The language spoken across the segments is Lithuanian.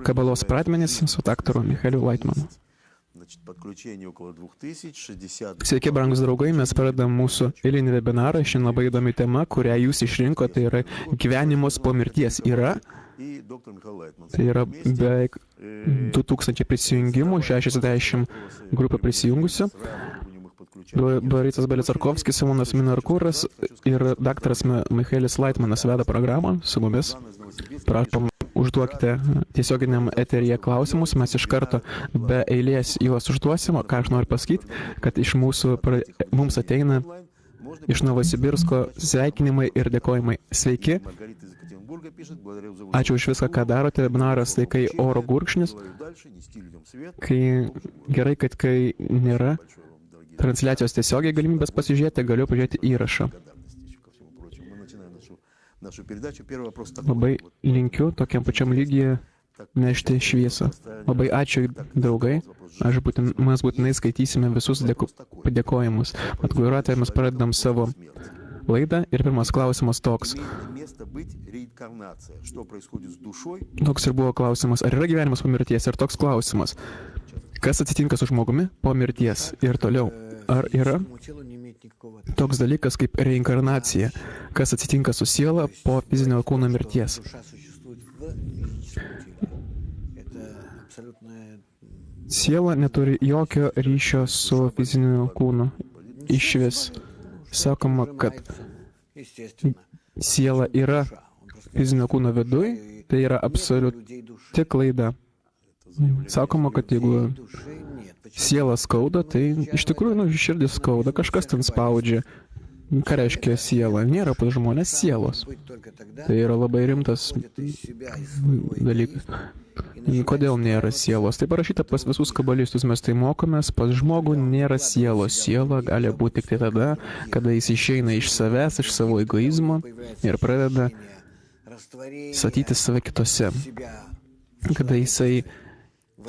Kabalos pradmenys su daktaru Michaeliu Laitmanu. Sveiki, brangus draugai, mes pradedam mūsų eilinį webinarą. Šiandien labai įdomi tema, kurią jūs išrinkote, tai yra gyvenimas po mirties. Tai yra beveik 2000 prisijungimų, 60 grupė prisijungusių. Borisas Belicarkovskis, Simonas Minarkuras ir daktaras Michaelis Laitmanas veda programą su mumis. Prašom, užduokite tiesioginiam eteryje klausimus, mes iš karto be eilės juos užduosim. Ką aš noriu pasakyti, kad iš mums ateina iš Novosibirsko sveikinimai ir dėkojimai. Sveiki. Ačiū už viską, ką darote. Webinaras tai kai oro gurkšnis. Gerai, kad kai nėra transliacijos tiesiogiai galimybės pasižiūrėti, galiu pažiūrėti įrašą. Labai linkiu tokiam pačiam lygyje nešti šviesą. Labai ačiū, draugai. Mes būtinai skaitysime visus padėkojimus. Atguiruotai mes pradedam savo laidą ir pirmas klausimas toks. Toks ir buvo klausimas, ar yra gyvenimas po mirties? Ir toks klausimas, kas atsitinka su žmogumi po mirties? Ir toliau, ar yra toks dalykas kaip reinkarnacija, kas atsitinka su siela po fizinio kūno mirties? Siela neturi jokio ryšio su fiziniu kūnu. Išvis sakoma, kad siela yra fizinio kūno viduj, tai yra absoliuti klaida. Sakoma, kad jeigu siela skauda, tai iš tikrųjų, širdis skauda, kažkas ten spaudžia. Ką reiškia siela? Nėra pas žmonės sielos. Tai yra labai rimtas dalykas. Kodėl nėra sielos? Tai parašyta pas visus kabalistus, mes tai mokomės, pas žmogų nėra sielos. Siela gali būti tik tai tada, kada jis išeina iš savęs, iš savo egoizmo ir pradeda statyti save kitose. Kada jisai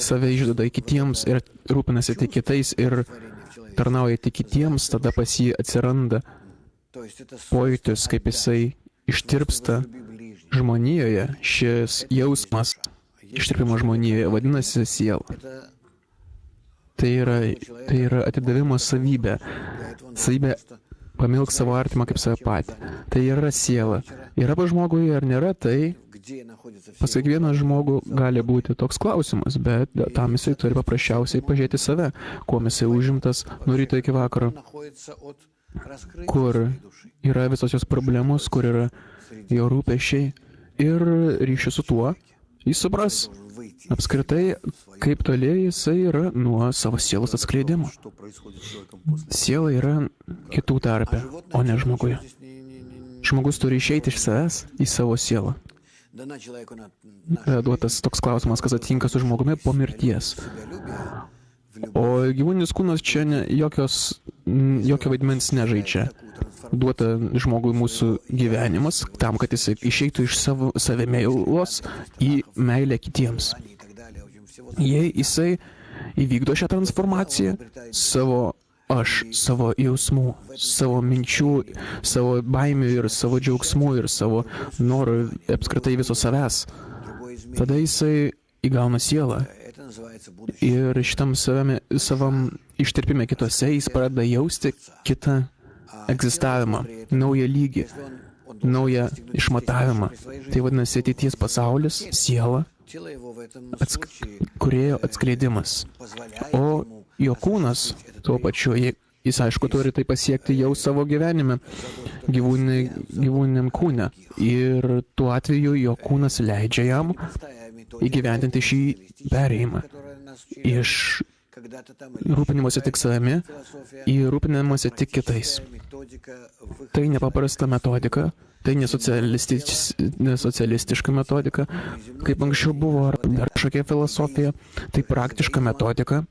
save išduoda kitiems ir rūpinasi tik kitais ir tarnauja tik kitiems, tada pas jį atsiranda pojūtis, kaip jisai ištirpsta žmonijoje. Šis jausmas ištirpimo žmonijoje vadinasi siela. Tai yra atidavimo savybė. Savybė pamilk savo artimą kaip save patį. Tai yra siela. Yra pas žmogui ar nėra, tai pas kiekvieną žmogų gali būti toks klausimas, bet tam jisai turi paprasčiausiai pažiūrėti save, kuo jisai užimtas nuo ryto iki vakaro, kur yra visos jos problemos, kur yra jo rūpesčiai ir ryšį su tuo, jis supras apskritai, kaip toli jisai yra nuo savo sielos atskleidimo. Siela yra kitų tarpe, o ne žmoguje. Žmogus turi išeiti iš savęs į savo sielą. Duotas toks klausimas, kas atsitinka su žmogumi po mirties. O gyvūninis kūnas čia jokio vaidmens nežaidžia. Duota žmogui mūsų gyvenimas tam, kad jis išeitų iš savimeilos į meilę kitiems. Jei jisai įvykdo šią transformaciją, savo aš, savo jausmų, savo minčių, savo baimių ir savo džiaugsmų ir savo norų apskritai viso savęs, tada jisai įgauna sielą. Ir šitam savam ištirpime kitose jis pradeda jausti kitą egzistavimą, naują lygį, naują išmatavimą. Tai vadinasi ateities pasaulis, siela, kūrėjo atskleidimas. O jo kūnas, tuo pačiu, jis aišku turi tai pasiekti jau savo gyvenime, gyvūniniam kūne. Ir tuo atveju jo kūnas leidžia jam įgyvendinti šį perėjimą iš rūpinimuose tik savimi į rūpinimuose tik kitais. Tai nepaprasta metodika, tai nesocialistiška metodika, kaip anksčiau buvo, ar kažkokia filosofija, tai praktiška metodika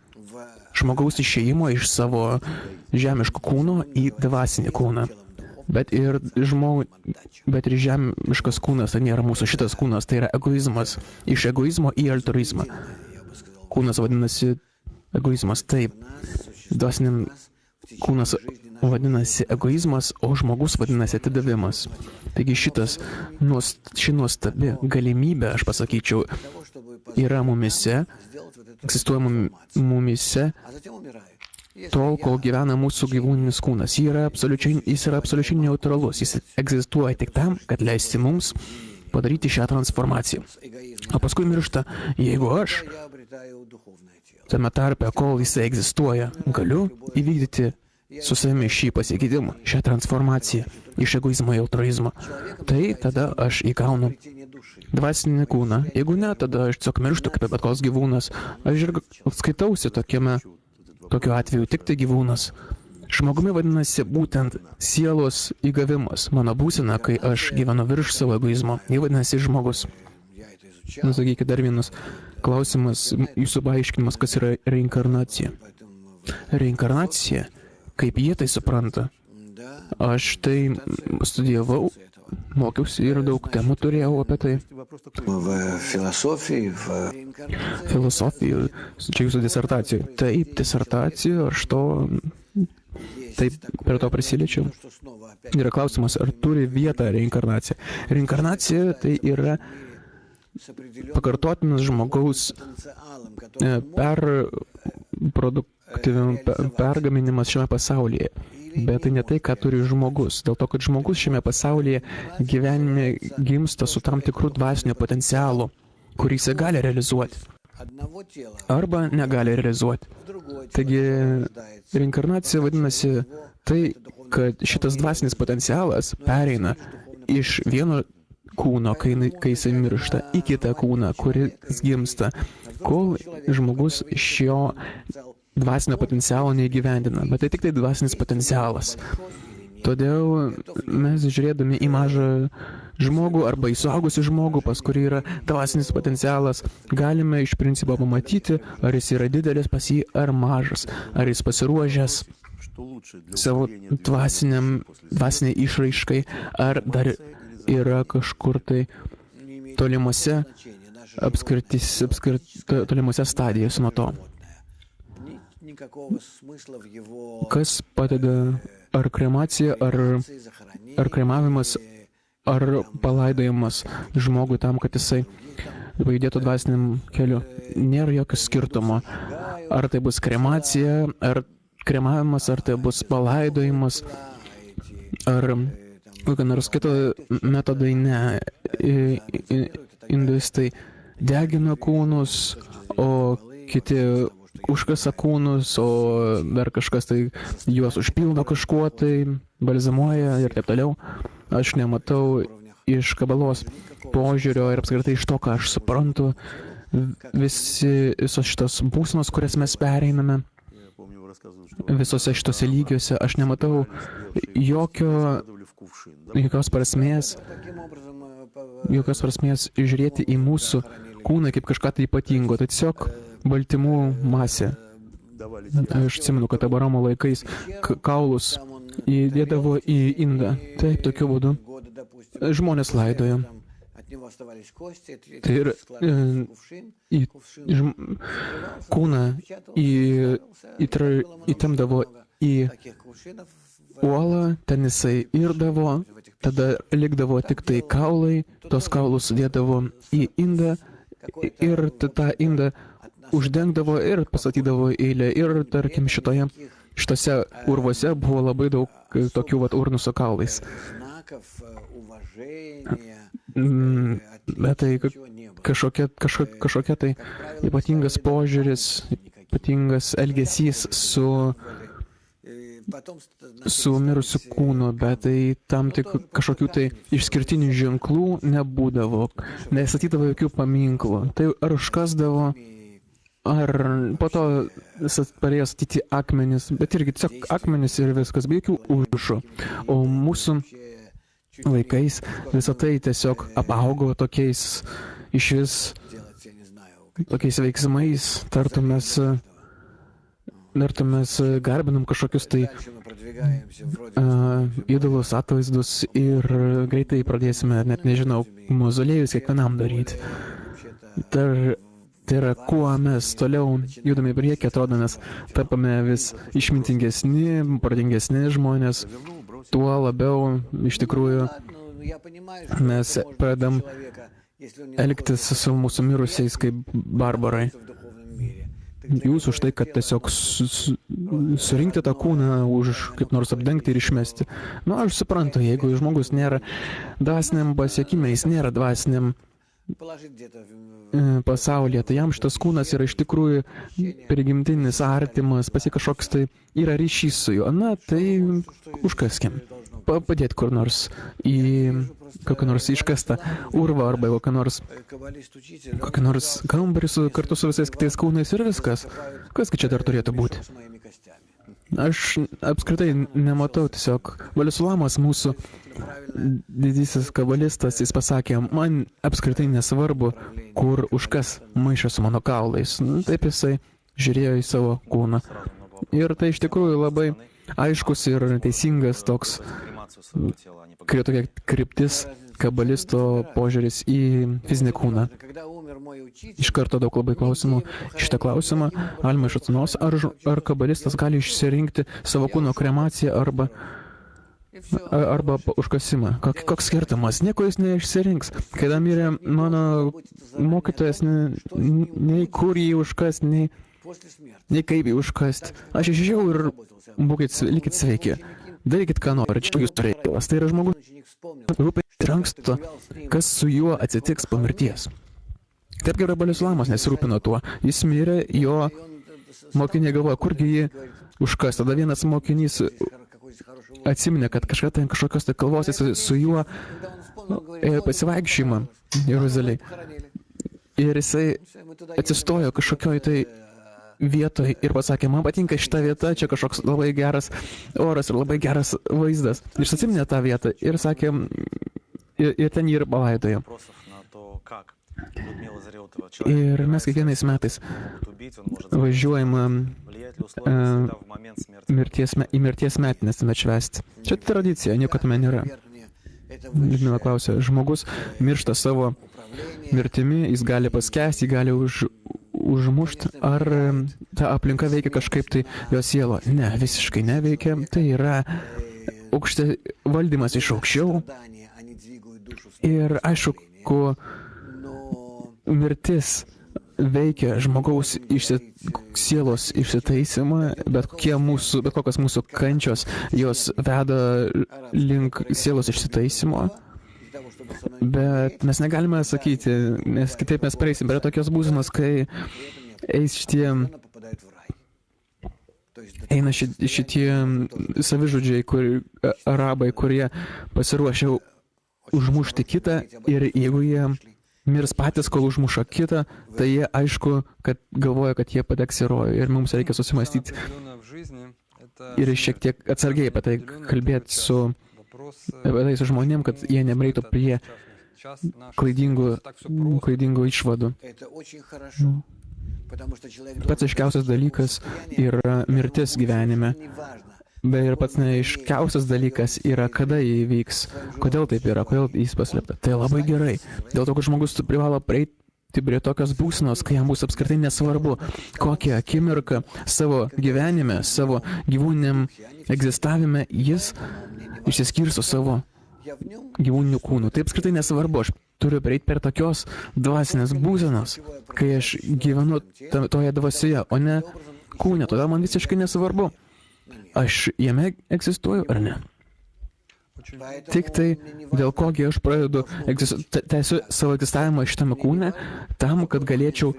žmogaus išėjimo iš savo žemiško kūno į dvasinį kūną. bet ir žemiškas kūnas, tai nėra mūsų šitas kūnas, tai yra egoizmas. Iš egoizmo į altruizmą. Kūnas vadinasi egoizmas, taip. Dvasiniam kūnas vadinasi egoizmas, o žmogus vadinasi atidavimas. Taigi ši nuostabi galimybė, aš pasakyčiau, yra mumise, egzistuoja mumise, tol, kol gyvena mūsų gyvūninis kūnas. Jis yra absoliučiai neutralus. Jis egzistuoja tik tam, kad leisti mums padaryti šią transformaciją. O paskui miršta, jeigu aš, tame tarpe, kol jisai egzistuoja, galiu įvykdyti su savimi šį pasikeitimą, šią transformaciją iš egoizmo į altruizmą, tai tada aš įgaunu dvasinį kūną. Jeigu ne, tada aš tiesiog mirštu kaip bet koks gyvūnas. Aš ir skaitausi tokiu atveju tik tai gyvūnas. Žmogumi vadinasi būtent sielos įgavimas. Mano būsena, kai aš gyvenu virš savo egoizmo, jį vadinasi žmogus. Sakykite, dar vienas klausimas, jūsų paaiškinimas, kas yra reinkarnacija. Reinkarnacija, kaip jie tai supranta. Aš tai studijavau, mokiausi ir daug temų turėjau apie tai. Filosofija, čia jūsų disertacija. Taip, disertacija, aš taip prie to prisiliečiau. Yra klausimas, ar turi vietą reinkarnacija. Reinkarnacija tai yra pakartotinas žmogaus pergaminimas šiame pasaulyje. Bet tai ne tai, ką turi žmogus. Dėl to, kad žmogus šiame pasaulyje gyvenime gimsta su tam tikru dvasiniu potencialu, kurį jis gali realizuoti. Arba negali realizuoti. Taigi, reinkarnacija vadinasi tai, kad šitas dvasinis potencialas pereina iš vieno kūno, kai jisai miršta, į kitą kūną, kuris gimsta, kol žmogus šio dvasinio potencialo neįgyvendina. Bet tai tik tai dvasinis potencialas. Todėl mes žiūrėdami į mažą žmogų arba į suaugusį žmogų, pas kurį yra dvasinis potencialas, galime iš principo pamatyti, ar jis yra didelis pas jį ar mažas, ar jis pasiruošęs savo dvasiniai išraiškai, ar dar yra kažkur tai tolimuose stadijose nuo to. Kas padeda, ar kremacija, ar kremavimas, ar palaidojimas žmogui tam, kad jisai pajudėtų dvasiniam keliu. Nėra jokio skirtumo. Ar tai bus kremacija, ar kremavimas, ar tai bus palaidojimas, ar kokia nors kita metodai, ne. Induistai degina kūnus, o kiti užkasa kūnus, o dar kažkas tai juos užpildo kažkuo, tai balzamuoja ir taip toliau. Aš nematau iš kabalos požiūrio ir apskritai iš to, ką aš suprantu, visos šitos būsenos, kurias mes pereiname, visose šitose lygiuose, aš nematau jokios prasmės žiūrėti į mūsų kūną kaip kažką tai ypatingo. Tai tiesiog baltymų masė. Aš atsimenu, kad Abraomo laikais kaulus įdėdavo į indą. Taip, tokiu būdu žmonės laidojo. Tai ir kūną įtemdavo į uolą, ten jisai irdavo, tada likdavo tik tai kaulai, tos kaulus sudėdavo į indą ir tą indą uždengdavo ir pastatydavo eilę. Ir, tarkim, šitose urvuose buvo labai daug tokių urnų su kaulais. Bet tai kažkokia tai ypatingas požiūris, ypatingas elgesys su mirusiu kūnu, bet tai tam tik kažkokių tai išskirtinių ženklų nebūdavo, nestatydavo jokių paminklų. Tai ar užkasdavo, ar po to parėjo statyti akmenis, bet irgi tiesiog akmenis ir viskas, be jokių užrašų. O mūsų laikais visą tai tiesiog apaugo tokiais veiksmais, tartum mes ir tu mes garbinam kažkokius tai idolus, atvaizdus ir greitai pradėsime, net nežinau, mauzoliejus kiekvienam daryti. Tai yra, kuo mes toliau judame į priekį, atrodo, mes tapame vis išmintingesni, protingesni žmonės, tuo labiau iš tikrųjų mes pradedam elgtis su mūsų mirusiais kaip barbarai. Jūs už tai, kad tiesiog surinkti tą kūną, kaip nors apdengti ir išmesti. Nu, aš suprantu, jeigu žmogus nėra dvasiniam pasiekime, jis nėra dvasiniam pasaulyje, tai jam šitas kūnas yra iš tikrųjų prigimtinis, artimas, kažkoks tai yra ryšys su juo. Na, tai užkaskim. Padėti kur nors į kokią nors iškastą urvą arba kokį nors kambarį kartu su visais kitais kūnais ir viskas. Kasgi čia dar turėtų būti? Aš apskritai nematau tiesiog. Valiusulamas, mūsų didysis kabalistas, jis pasakė, man apskritai nesvarbu, kur už kas maišą su mano kaulais. Taip jisai žiūrėjo į savo kūną. Ir tai iš tikrųjų labai aiškus ir teisingas toks tokia kryptis kabalisto požiūris į fizinį kūną. Iš karto daug labai klausimų. Šitą klausimą galima iš atsinos, ar kabalistas gali išsirinkti savo kūno kremaciją arba užkasimą. Koks skirtumas? Nieko jis neišsirinks. Kai mirė mano mokytojas, nei kur jį užkast, nei kaip jį užkast. Aš išėjau ir likit sveiki. Darykit, ką nori, čia jūsų reikalas. Tai yra žmogus rūpintis anksto, kas su juo atsitiks po mirties. Taip gerai Valiusulamas nesirūpino tuo. Jis mirė, jo mokiniai galvoja, kurgi jį užkas. Tada vienas mokinys atsiminė, kad kažkokios tai kalvos su juo pasivaikščiojimą Jeruzalėj. Ir jisai atsistojo kažkokioj tai vietoj ir pasakė, man patinka šita vieta, čia kažkoks labai geras oras ir labai geras vaizdas. Ir jis atsiminė tą vietą ir sakė, ir ten jį ir palaidojo. Ir mes kiekvienais metais važiuojam į mirties metinės atšvęsti. Čia tradicija, nieko tame nėra. Liudmila klausė, žmogus miršta savo mirtimi, jis gali paskęsti, jį gali užmušti, ar ta aplinka veikia kažkaip tai jo sielą? Ne, visiškai neveikia. Tai yra valdymas iš aukščiau. Ir aišku, mirtis veikia žmogaus sielos išsitaisimą, bet kokios mūsų kančios, jos veda link sielos išsitaisimo. Bet mes negalime sakyti, nes kitaip mes praeisim prie tokios būsenos, kai eina šitie savižudžiai, arabai, kurie pasiruošia užmušti kitą ir jeigu jie mirs patys, kol užmuša kitą, tai jie aišku, kad galvoja, kad jie pateks į rojų ir mums reikia susimastyti ir šiek tiek atsargiai apie tai kalbėti su žmonėm, kad jie nebreitų prie klaidingų išvadų. Pats aiškiausias dalykas yra mirtis gyvenime. Bet ir pats neaiškiausias dalykas yra, kada jį įvyks. Kodėl taip yra, kodėl jis paslėpta. Tai labai gerai. Dėl to, kad žmogus privalo prieiti prie tokios būsenos, kai jam bus apskritai nesvarbu, kokią akimirką savo gyvenime, savo gyvūniniam egzistavime jis išsiskirsto savo gyvūninių kūnų. Tai apskritai nesvarbu, aš turiu prieiti per tokios dvasinės būsenos, kai aš gyvenu toje dvasioje, o ne kūne. Todėl man visiškai nesvarbu, aš jame egzistuoju ar ne. Tik tai dėl kogi aš pradedu tęsiu savo egzistavimą šitame kūne, tam, kad galėčiau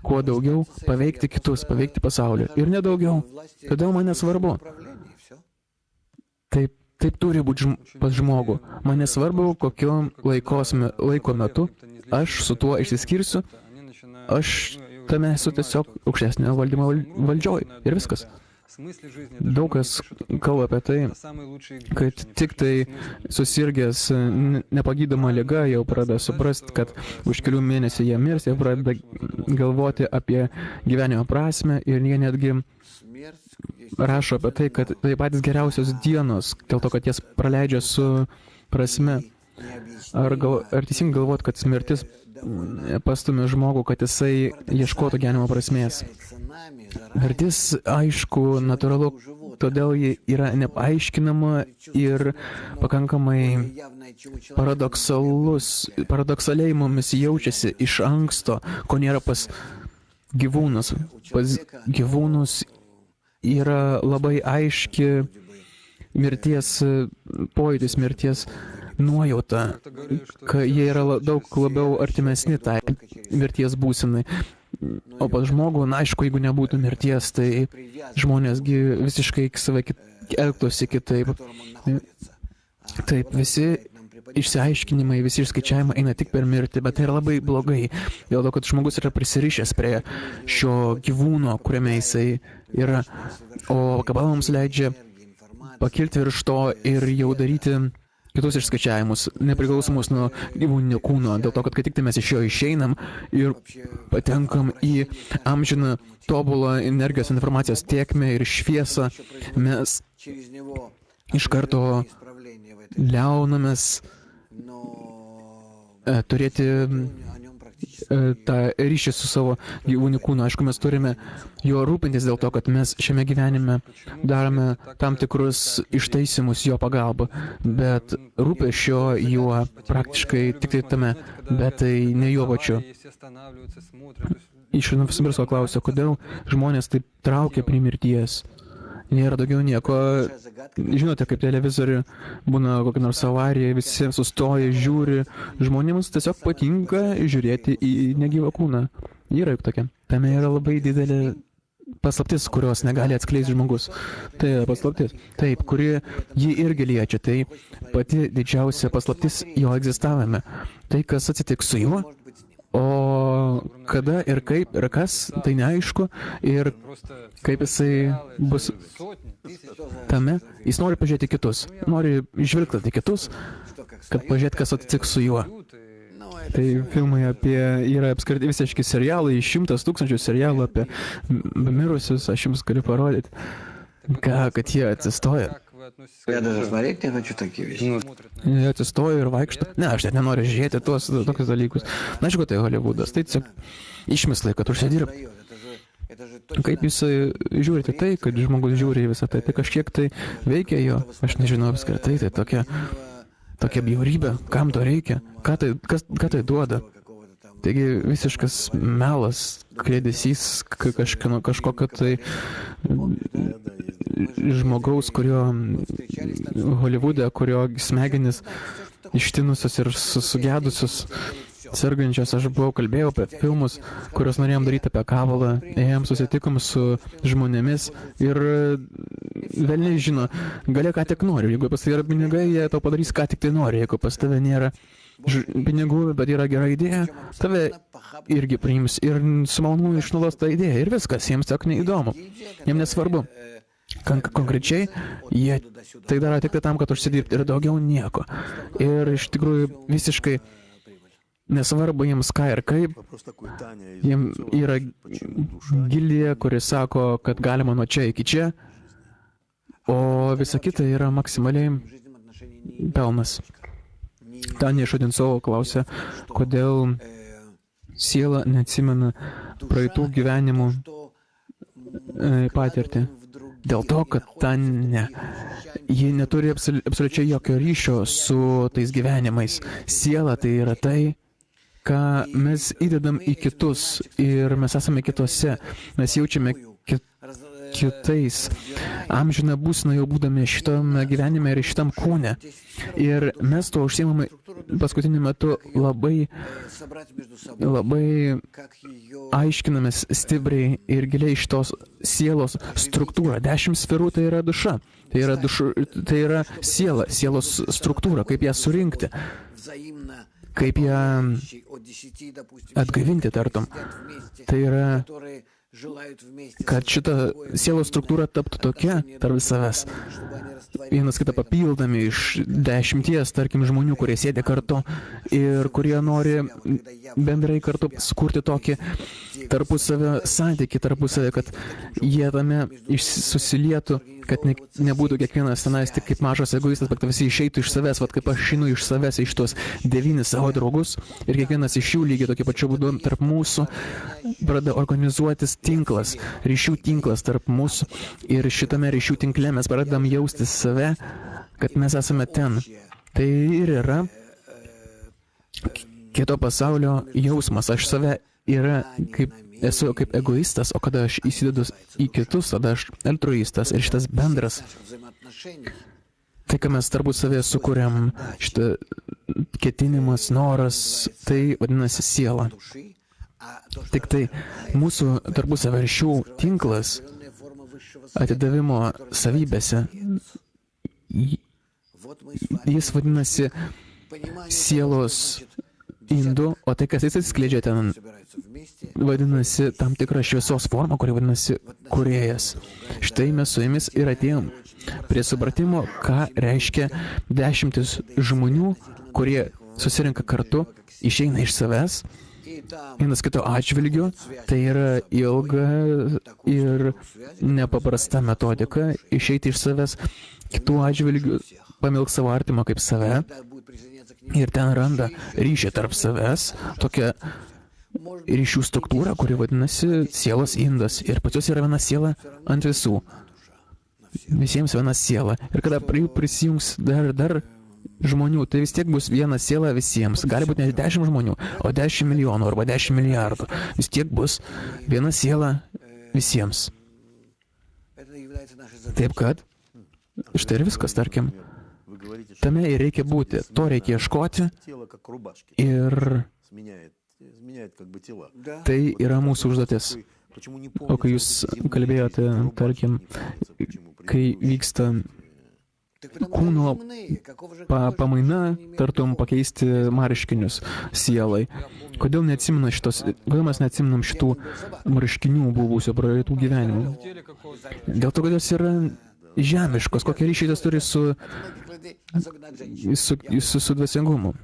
kuo daugiau paveikti kitus, paveikti pasaulį. Ir nedaugiau. Todėl man nesvarbu. Taip turi būti pas žmogų. Man nesvarbu, kokio laiko metu aš su tuo išsiskirsiu, aš tame esu tiesiog aukštesnio valdymo valdžioj. Ir viskas. Daug kas kalba apie tai, kad tik tai susirgęs nepagydoma liga jau pradeda suprasti, kad už kelių mėnesių jie mirs, jie pradeda galvoti apie gyvenimo prasme ir jie netgi rašo apie tai, kad tai patys geriausios dienos, dėl to, kad jas praleidžia su prasme. Ar teisingai galvot, kad mirtis pastumė žmogų, kad jisai ieškotų gyvenimo prasmės? Mirtis, aišku, natūralu, todėl ji yra nepaaiškinama ir pakankamai paradoksaliai mumis jaučiasi iš anksto, ko nėra pas gyvūnus. Pas gyvūnus yra labai aiški mirties pojūtis, mirties nuojauta, kad jie yra daug labiau artimesni tai mirties būsenai. O pas žmogų, na, aišku, jeigu nebūtų mirties, tai žmonėsgi visiškai save elgtųsi kitaip. Taip, visi išsiaiškinimai, visi išskaičiavimai eina tik per mirtį, bet tai yra labai blogai. Dėl to, kad žmogus yra prisirišęs prie šio gyvūno, kuriame jisai yra. O kabala mums leidžia pakilti virš to ir jau daryti kitus išskaičiavimus, nepriklausomus nuo gyvūninio kūno, dėl to, kad kai tik tai mes iš jo išeinam ir patenkam į amžiną tobulą energijos informacijos tėkmę ir šviesą, mes iš karto liaunamės turėti tą ryšį su savo gyvūniu kūnu. Aišku, mes turime jo rūpintis dėl to, kad mes šiame gyvenime darome tam tikrus ištaisimus jo pagalba, bet rūpesčio juo praktiškai tik tai tame, bet tai ne jo pačiu. Iš Novosibirsko klausia, kodėl žmonės taip traukia prie mirties. Nėra daugiau nieko. Žinote, kaip televizorių būna kokia nors avarija, visi sustoja, žiūri. Žmonėms tiesiog patinka žiūrėti į negyvą kūną. Yra juk tokia. Tame yra labai didelė paslaptis, kurios negali atskleisti žmogus. Tai yra paslaptis. Taip, kuri jį irgi liečia. Tai pati didžiausia paslaptis jo egzistavime. Tai, kas atsitiks su juo, o kada ir kaip ir kas, tai neaišku. Ir kaip jisai bus tame, jis nori pažiūrėti kitus, nori žvilgti kitus, kad pažiūrėti, kas atsitiks su juo. Tai filmai yra apskritai visiški serialai, 100 000 serialų apie mirusius, aš jums galiu parodyti, kad jie atsistoja. Я даже смотреть не хочу такие вещи. Jie atsistoja ir vaikšto. Ne, aš net nenoriu žiūrėti tokius dalykus. Na, aišku, tai Holivudas, tai tiesiog išmislai, kad užsidirb. Kaip jūs žiūrite tai, kad žmogus žiūri į visą tai, tai kažkiek tai veikia jo, aš nežinau apskritai, tai tokia bjaurybė, kam to reikia, ką tai duoda. Taigi visiškas melas, kliedesys kažkokio tai žmogaus, kurio Holivude, kurio smegenis ištinusios ir sugedusios, sergančios. Aš kalbėjau apie filmus, kuriuos norėjom daryti apie kabalą, ėjom susitikom su žmonėmis ir velniai žino, gali ką tik nori. Jeigu pas tai yra pinigai, jie tau padarys ką tik tai nori. Jeigu pas tave nėra pinigų, bet yra gera idėja, tave irgi priims ir su malonumu išnaudos tą idėją ir viskas, jiems tiesiog neįdomu, jiems nesvarbu. Konkrečiai, jie tai daro tik tam, kad užsidirbti ir daugiau nieko. Ir iš tikrųjų visiškai nesvarbu jiems ką ir kaip, jiems yra gilija, kuris sako, kad galima nuo čia iki čia, o visa kita yra maksimaliai pelnas. Tanja iš Odinsovo klausia, kodėl siela neatsimena praeitų gyvenimų patirtį. Dėl to, kad Tanja, ji neturi absoliučiai jokio ryšio su tais gyvenimais. Siela tai yra tai, ką mes įdedam į kitus ir mes esame kitose. Mes jaučiame kitais. Amžiną būseną jau būdami šitame gyvenime ir šitam kūne. Ir mes to užsiimame paskutiniu metu labai aiškinamės stipriai ir giliai šitos sielos struktūrą. 10 sferų tai yra duša. Tai yra siela, sielos struktūra, kaip ją surinkti, kaip ją atgaivinti tartum. Tai yra kad šita sielos struktūra taptų tokia tarp savęs. Vienas kitą papildami iš 10, tarkim, žmonių, kurie sėdė kartu ir kurie nori bendrai kartu sukurti tokį tarpusavio santykį, tarpusavio, kad jie tame susilietų, kad nebūtų kiekvienas tenais tik kaip mažas egoistas, bet visi išeitų iš savęs, vat kaip aš išeinu iš savęs, iš tuos 9 savo draugus ir kiekvienas iš jų lygiai tokiu pačiu būdu tarp mūsų pradeda organizuotis tinklas, ryšių tinklas tarp mūsų ir šitame ryšių tinkle mes pradedam jaustis save, kad mes esame ten. Tai ir yra kito pasaulio jausmas. Aš save esu kaip egoistas, o kada aš įsidedu į kitus, tada aš altruistas. Ir šitas bendras, tai, ką mes tarpusavėje sukuriam, šitą ketinimas, noras, tai vadinasi siela. Tik tai mūsų tarpusavio ryšių tinklas atidavimo savybėse, jis vadinasi sielos indu, o tai, kas jis atskleidžia ten, vadinasi tam tikra šviesos forma, kuri vadinasi kūrėjas. Štai mes su jumis ir atėjom prie supratimo, ką reiškia 10 žmonių, kurie susirinka kartu, išeina iš savęs, vienas kito atžvilgiu. Tai yra ilga ir nepaprasta metodika išeiti iš savęs, kitų atžvilgių pamilk savo artimą kaip save ir ten randa ryšį tarp savęs, tokia ryšių struktūra, kuri vadinasi sielos indas. Ir pas juos yra viena siela ant visų. Visiems viena siela. Ir kada prisijungs dar žmonių, tai vis tiek bus viena siela visiems. Gali būti ne 10 žmonių, o 10 milijonų arba 10 milijardų. Vis tiek bus viena siela visiems. Taip kad, štai ir viskas, tarkim. Tame ir reikia būti. To reikia ieškoti ir tai yra mūsų užduotis. O kai jūs kalbėjote, tarkim, kai vyksta kūno pamaina, tartum pakeisti marškinius sielai. Kodėl mes neatsiminam šitų marškinių buvusio praeitų gyvenimų? Dėl to, kad jos yra žemiškos, kokie ryšiai tas turi su dvasingumu.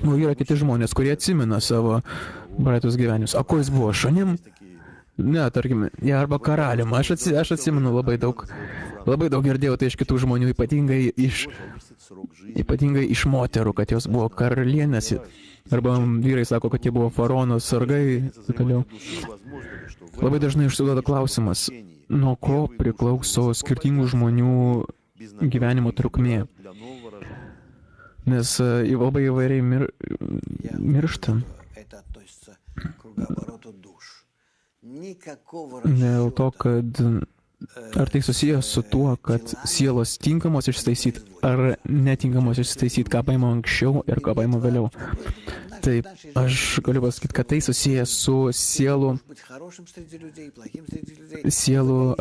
O yra kiti žmonės, kurie atsimena savo praeitus gyvenimus. O ko jis buvo, šunim? Ne, tarkim, arba karalium. Aš atsimenu labai daug girdėjau tai iš kitų žmonių, ypatingai iš moterų, kad jos buvo karalienės, arba vyrai sako, kad jie buvo faraono sargai, toliau. Labai dažnai užsiduoda klausimas, nuo ko priklauso skirtingų žmonių gyvenimo trukmė. Nes labai įvairiai miršta. Dėl to, kad ar tai susijęs su tuo, kad sielos tinkamos ištaisyti, ar netinkamos ištaisyti, ką paima anksčiau ir ką paima vėliau. Taip, aš galiu pasakyti, kad tai susijęs su sielų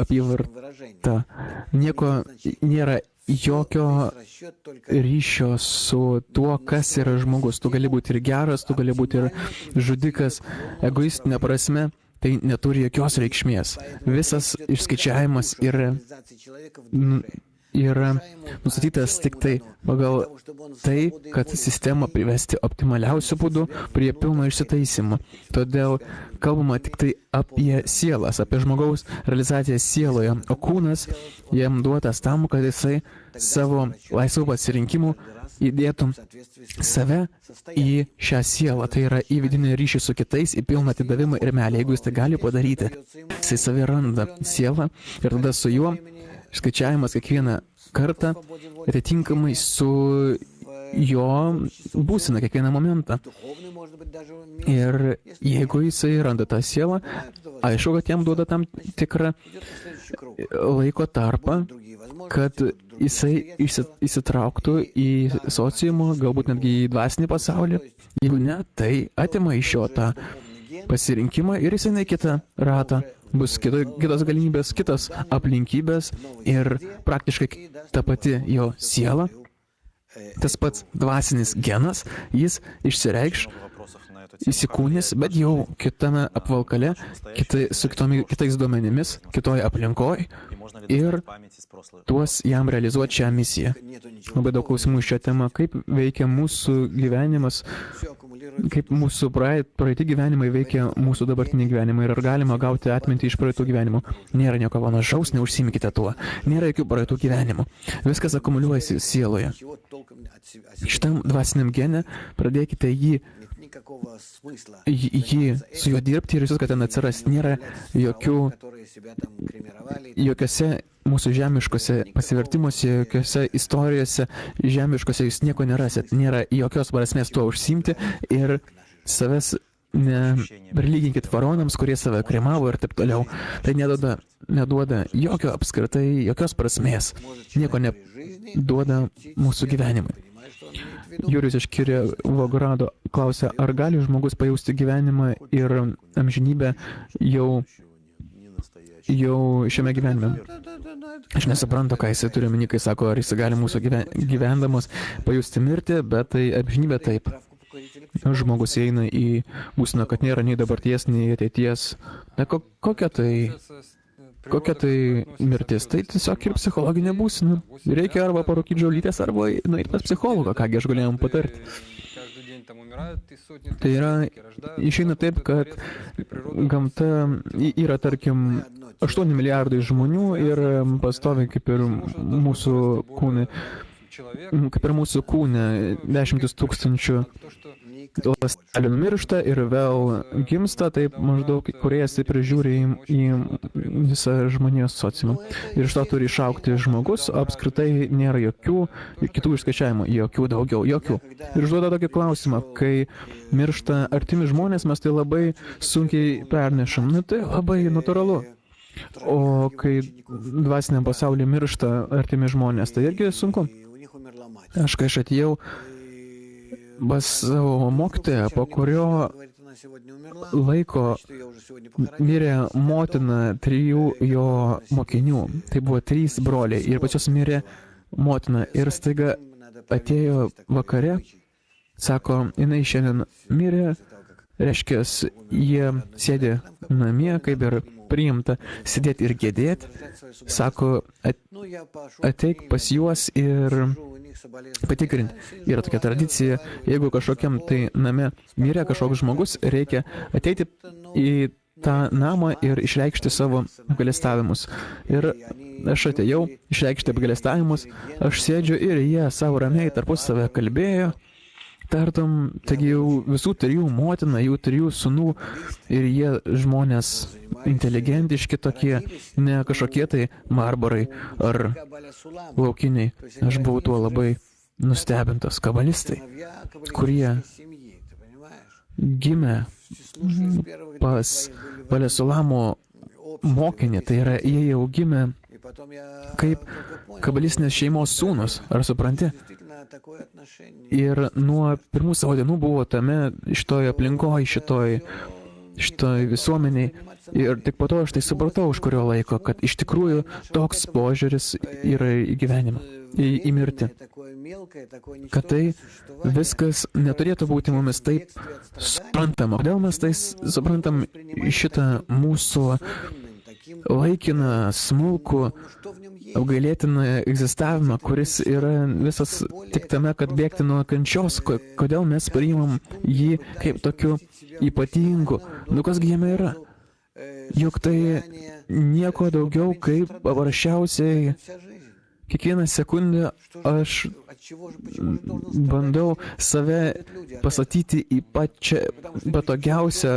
apyvarta. Nieko nėra jokio ryšio su tuo, kas yra žmogus. Tu gali būti ir geras, tu gali būti ir žudikas, egoistinė prasme. Tai neturi jokios reikšmės. Visas išskaičiavimas yra nustatytas tik tai pagal tai, kad sistemą privesti optimaliausiu būdu prie pilno išsitaisimo. Todėl kalbama tik tai apie sielas, apie žmogaus realizaciją sieloje, o kūnas jam duotas tam, kad jisai savo laisvų pasirinkimų įdėtų save į šią sielą, tai yra į vidinį ryšį su kitais, į pilną atidavimą ir meilę. Jeigu jis tai gali padaryti, jisai savį randa sielą ir tada su juo skaičiavimas kiekvieną kartą atitinkamai su jo būsena kiekvieną momentą. Ir jeigu jisai randa tą sielą, aišku, kad jam duoda tam tikrą laiko tarpą, kad jisai įsitrauktų į sociumą, galbūt netgi į dvasinį pasaulį. Jeigu ne, tai atima iš jo tą pasirinkimą ir jisai į kitą ratą. Bus kitos galimybės, kitos aplinkybės ir praktiškai ta pati jo siela, tas pats dvasinis genas, jis išsireikš įsikūnys, bet jau kitame apvalkale, su kitais duomenimis, kitoje aplinkoje ir tuos jam realizuoti šią misiją. Labai daug klausimų šią temą, kaip veikia mūsų gyvenimas, kaip mūsų praeitį gyvenimai veikia mūsų dabartinį gyvenimą ir ar galima gauti atmintį iš praeitų gyvenimų. Nėra nieko panašaus, neužsimykite tuo. Nėra jokių praeitų gyvenimų. Viskas akumuliuojasi sieloje. Šitam dvasiniam gene pradėkite jį su juo dirbti ir visus, kad ten atsiras. Nėra jokiose mūsų žemiškose pasivertimuose, jokiose istorijose žemiškose jūs nieko nerasit. Nėra jokios prasmės tuo užsiimti ir savęs neprilyginkit faraonams, kurie save kremavo ir taip toliau. Tai neduoda jokio apskritai, jokios prasmės. Nieko neduoda mūsų gyvenimui. Jurijus iš Kirovogrado klausia, ar gali žmogus pajausti gyvenimą ir amžinybę jau šiame gyvenime. Aš nesuprantu, ką jisai turi omeny, kai sako, ar jisai gali mūsų gyvendamas pajusti mirtį, bet tai amžinybė taip. Žmogus eina į būseną, kad nėra nei dabarties, nei ateities. Kokia tai mirtis? Tai tiesiog ir psichologinė būsena. Reikia arba parūkyti žolytės, arba nueiti pas psichologą, kągi aš galėjom patarti. Tai yra, išeina taip, kad gamta yra, tarkim, 8 milijardai žmonių ir pastovi kaip ir mūsų kūne, 10 tūkstančių ląstelių numiršta ir vėl gimsta, taip maždaug, kurie jisai prižiūri į visą žmonijos sociumą. Ir iš to turi išaugti žmogus, apskritai nėra jokių kitų išskaičiavimų, jokių daugiau, jokių. Ir užduoda tokį klausimą, kai miršta artimi žmonės, mes tai labai sunkiai pernešam. Tai labai natūralu. O kai dvasiniam pasaulyje miršta artimi žmonės, tai irgi sunku. Aš kai aš atėjau pas savo mokytoją, po kurio laiko mirė motina 3 jo mokinių. Tai buvo 3 broliai ir pačios mirė motina. Ir staiga atėjo vakare, sako, jinai šiandien mirė, reiškia, jie sėdi namie, kaip ir priimta sėdėti ir gedėti. Sako, ateik pas juos ir patikrinti. Yra tokia tradicija, jeigu kažkokiam tai name mirė kažkoks žmogus, reikia ateiti į tą namą ir išreikšti savo apgailestavimus. Ir aš atėjau išreikšti apgailestavimus, aš sėdžiu ir jie savo ramiai tarpusavę kalbėjo, tartum, taigi jau visų 3 motina, jų 3 sūnų ir jie žmonės inteligentiški tokie, ne kažkokie tai marbarai ar laukiniai. Aš buvau tuo labai nustebintas. Kabalistai, kurie gimė pas Valesulamo mokinį, tai yra, jie jau gimė kaip kabalistinės šeimos sūnus, ar supranti? Ir nuo pirmų savo dienų buvo tame, šitoj aplinkoje, šitoj visuomeniai. Ir tik po to aš tai supratau, už kurio laiko, kad iš tikrųjų toks požiūris yra į gyvenimą, į mirtį. Kad tai viskas neturėtų būti mumis taip suprantama. Kodėl mes tai suprantam šitą mūsų laikiną, smulkų, apgailėtiną egzistavimą, kuris yra visas tik tame, kad bėgti nuo kančios. Kodėl mes priimam jį kaip tokiu ypatingu? Kasgi jame yra? Juk tai nieko daugiau kaip paprasčiausiai kiekvieną sekundę aš bandau save pastatyti į pačią patogiausią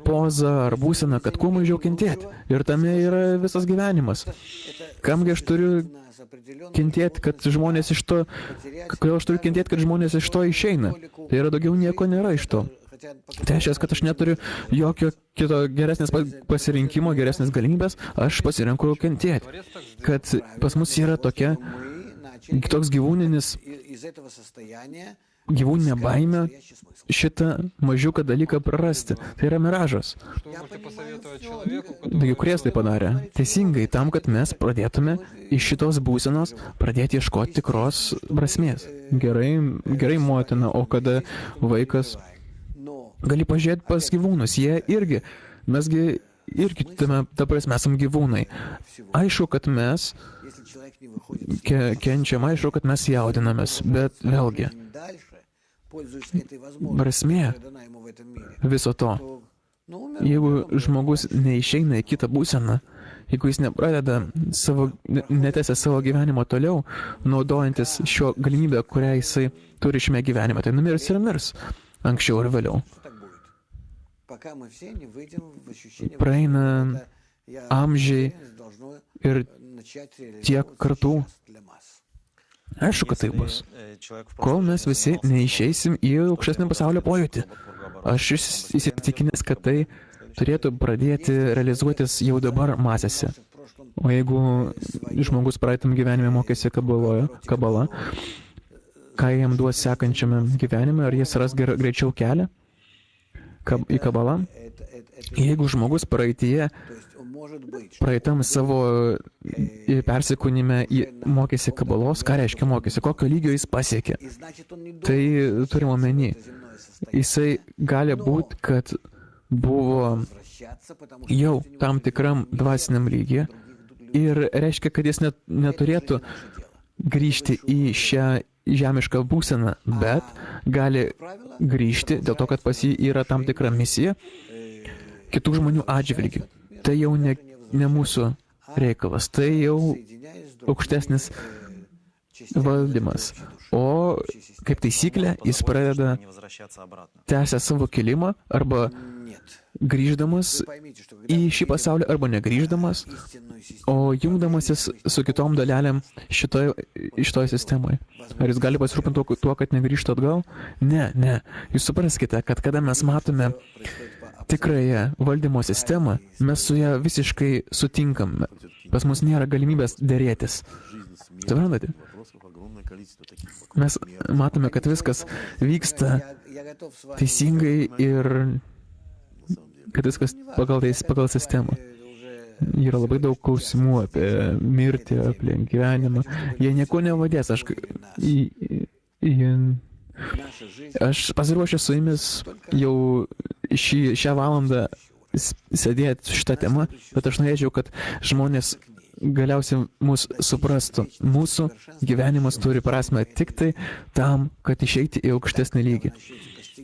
pozą ar būseną, kad kuo mažiau kentėti. Ir tame yra visas gyvenimas. Kamgi aš turiu kentėti, kad žmonės iš to, kodėl aš turiu kentėti, kad žmonės iš to išeina? Tai yra daugiau nieko nėra iš to. Tai reiškia, kad aš neturiu jokio kito geresnės pasirinkimo, geresnės galimybės, aš pasirenku kentėti. Kad pas mus yra toks gyvūninė baimė šitą mažiuką dalyką prarasti. Tai yra miražas. Taigi, kurie tai padarė? Teisingai, tam, kad mes pradėtume iš šitos būsenos pradėti ieškoti tikros prasmės. Gerai motina, o kada vaikas Gali pažiūrėti pas gyvūnus, jie irgi, mesgi irgi, ta prasme, esam gyvūnai. Aišku, kad mes kenčiam, aišku, kad mes jaudinamės, bet vėlgi, prasmė viso to. Jeigu žmogus neišeina į kitą būseną, jeigu jis netęsia savo gyvenimo toliau, naudojantis šio galimybę, kurią jisai turi šiame gyvenime, tai numirs ir mirs, anksčiau ir vėliau. Praeina amžiai ir tiek kartų. Aišku, kad tai bus. Kol mes visi neišeisim į aukštesnį pasaulio pojūtį. Aš įsitikinęs, kad tai turėtų pradėti realizuotis jau dabar masėse. O jeigu žmogus praeitam gyvenime mokėsi kabala, ką jam duos sekančiame gyvenime, ar jis ras greičiau kelią į kabalą? Jeigu žmogus praeitam savo persikūnime mokėsi kabalos, ką reiškia mokėsi, kokio lygio jis pasiekė, tai turime omeny. Jisai gali būti, kad buvo jau tam tikram dvasiniam lygyje ir reiškia, kad jis neturėtų grįžti į šią žemišką būseną, bet gali grįžti dėl to, kad pas jį yra tam tikra misija kitų žmonių atžvilgių. Tai jau ne mūsų reikalas, tai jau aukštesnis valdymas. O kaip taisyklė, jis pradeda tęsia savo kilimą arba grįždamas į šį pasaulį arba negrįždamas, o jungdamasis su kitom dalelėm šitoje sistemoje. Ar jis gali pasirūpinti tuo, kad negrįžtų atgal? Ne. Jūs supraskite, kad kada mes matome tikrąją valdymo sistemą, mes su ją visiškai sutinkame. Pas mus nėra galimybės dėrėtis. Suprantate? Mes matome, kad viskas vyksta teisingai ir kad viskas pagal sistemą. Yra labai daug klausimų apie mirtį, apie gyvenimą. Jie nieko nevadės. Aš pasiruošęs su jumis jau šią valandą sėdėti šitą temą, bet aš norėčiau, kad žmonės galiausiai mus suprastų. Mūsų gyvenimas turi prasmę tik tai tam, kad išeiti į aukštesnį lygį.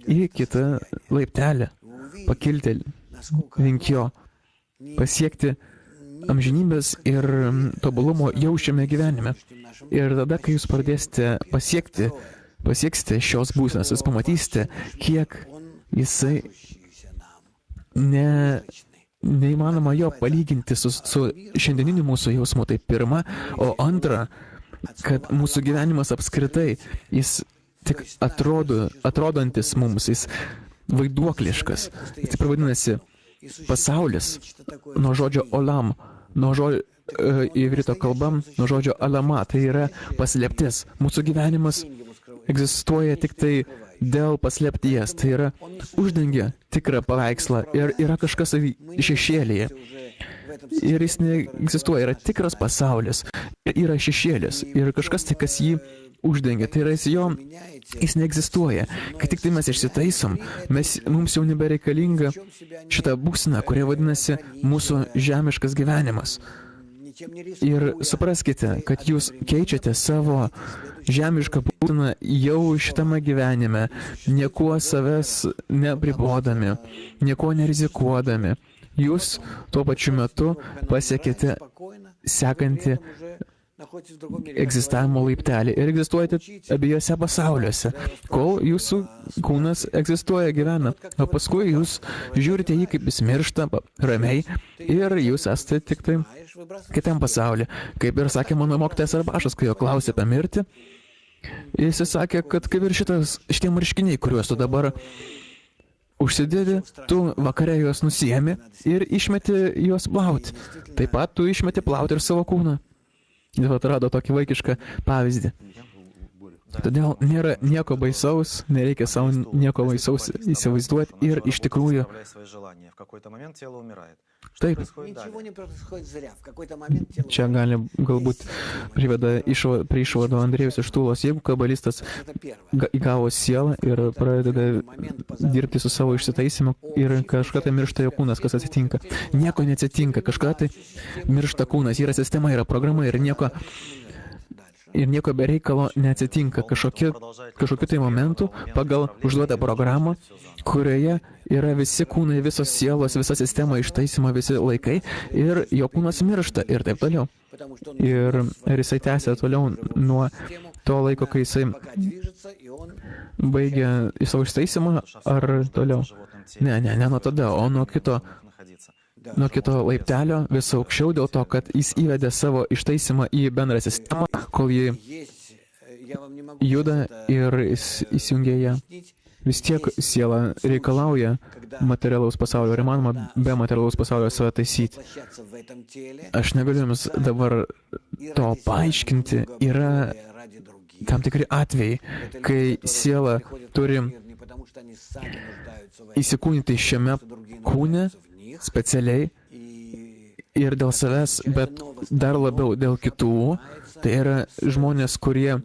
Į kitą laiptelę, pakilti link jo, pasiekti amžinybės ir tobulumo jau šiame gyvenime. Ir tada, kai jūs pradėsite pasieksite šios būsenos, jūs pamatysite, kiek jisai neįmanoma jo palyginti su šiandieniniu mūsų jausmu. Tai pirma, o antra, kad mūsų gyvenimas apskritai, jis tik atrodantis mums, jis vaiduokliškas. Jis taip vadinasi pasaulis, nuo žodžio olam, nuo žodžio ivrito kalbam, nuo žodžio alama, tai yra paslėptis. Mūsų gyvenimas egzistuoja tik tai dėl paslėpties, tai yra uždengia tikrą paveikslą ir yra kažkas šešėlyje. Ir jis neegzistuoja, yra tikras pasaulis, yra šešėlis ir kažkas tai, kas jį uždengia, tai yra jis neegzistuoja. Kai tik tai mes išsitaisom, mums jau nebereikalinga šitą būseną, kuria vadinasi mūsų žemiškas gyvenimas. Ir supraskite, kad jūs keičiate savo žemišką būseną jau šitame gyvenime, niekuo savęs nepribodami, niekuo nerizikuodami. Jūs tuo pačiu metu pasiekėte sekantį egzistavimo laiptelį ir egzistuojate abiejose pasauliuose, kol jūsų kūnas egzistuoja, gyvena, o paskui jūs žiūrite jį, kaip jis miršta ramiai ir jūs esate tik tai kitam pasaulyje. Kaip ir sakė mano mokytojas Arbašas, kai jo klausė apie mirtį, jis sakė, kad kaip ir šitie marškiniai, kuriuos tu dabar užsidedi, tu vakare juos nusiemi ir išmeti juos plauti. Taip pat tu išmeti plauti ir savo kūną. Jis atrado tokį vaikišką pavyzdį. Todėl nėra nieko baisaus, nereikia savo nieko baisaus įsivaizduoti ir iš tikrųjų Taip. Čia gali galbūt priveda prie išvado Andrėjus iš Tūlos. Jeigu kabalistas įgavo sielą ir pradeda dirbti su savo išsitaisymu ir kažką tai miršta jo kūnas, kas atsitinka. Nieko neatsitinka, kažką tai miršta kūnas, yra sistema, yra programa ir nieko be reikalo neatsitinka. Kažkokiu tai momentu pagal užduotą programą, kurioje yra visi kūnai, visos sielos, visa sistema ištaisyma, visi laikai ir jo kūnas miršta ir taip toliau. Ir jisai tęsia toliau nuo to laiko, kai jisai baigia į savo ištaisymą ar toliau. Ne nuo tada, o nuo kito laiptelio vis aukščiau dėl to, kad jis įvedė savo ištaisymą į bendrą sistemą, kol jį juda ir įsijungia ją. Vis tiek siela reikalauja materialaus pasaulio ir įmanoma be materialaus pasaulio save taisyti. Aš negaliu jums dabar to paaiškinti. Yra tam tikri atvejai, kai siela turi įsikūnyti šiame kūne specialiai ir dėl savęs, bet dar labiau dėl kitų. Tai yra žmonės, kurie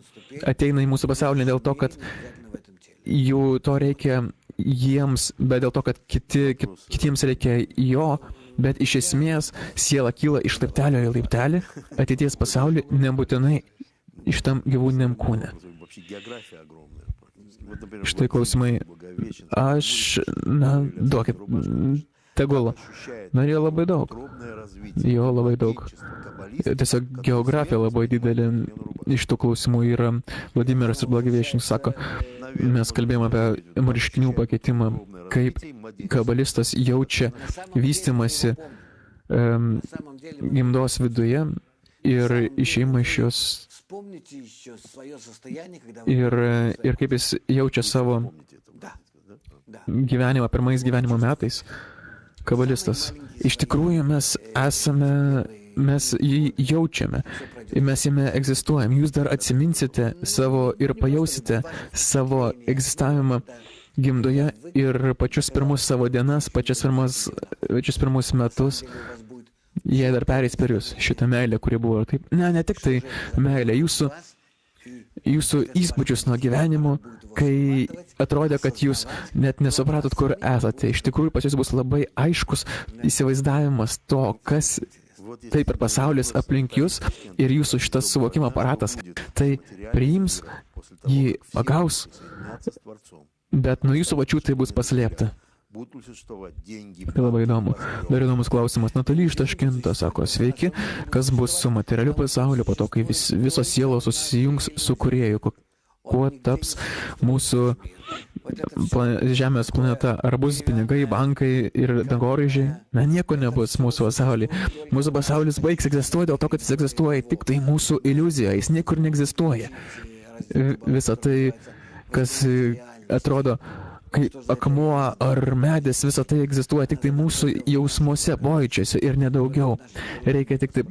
ateina į mūsų pasaulį dėl to, kad jų to reikia jiems, bet dėl to, kad kitiems reikia jo, bet iš esmės siela kyla iš laiptelio į laiptelį, ateities pasaulį, nebūtinai iš tam gyvūniniam kūne. Štai klausimai. Duokit, tegul. Norėjo labai daug. Jo labai daug. Tiesiog geografija labai didelė iš tų klausimų yra. Vladimiras ir Blagovešinas sako, mes kalbėjome apie marškinių pakeitimą, kaip kabalistas jaučia vystimasi gimdos viduje ir išėjimą iš jos ir kaip jis jaučia savo gyvenimą pirmais gyvenimo metais. Kabalistas. Iš tikrųjų mes jį jaučiame, mes jame egzistuojam. Jūs dar atsiminsite savo ir pajausite savo egzistavimą gimdoje ir pačius pirmus savo dienas, pačius pirmus metus, jie dar pereis per jūs, šitą meilę, kuri buvo. Taip, ne tik tai meilė, jūsų įspūdžius nuo gyvenimo, kai atrodė, kad jūs net nesupratot, kur esate. Iš tikrųjų, pas jūs bus labai aiškus įsivaizdavimas to, kas taip ir pasaulis aplink jūs ir jūsų šitas suvokimo aparatas. Tai priims, jį pagaus, bet nuo jūsų pačių tai bus paslėpta. Tai labai įdomu. Dar įdomus klausimas. Natalija iš Taškento sako, sveiki, kas bus su materialiu pasauliu po to, kai visos sielos susijungs su kūrėju? Kuo taps mūsų Žemės planeta? Ar bus pinigai, bankai ir dangoraižiai? Nieko nebus mūsų pasaulyje. Mūsų pasaulis baigs egzistuoti dėl to, kad jis egzistuoja tik tai mūsų iliuzija. Jis niekur neegzistuoja. Visa tai, kas atrodo kaip akmuo ar medis, visa tai egzistuoja tik tai mūsų jausmuose, pojūčiuose ir nedaugiau. Reikia tik tai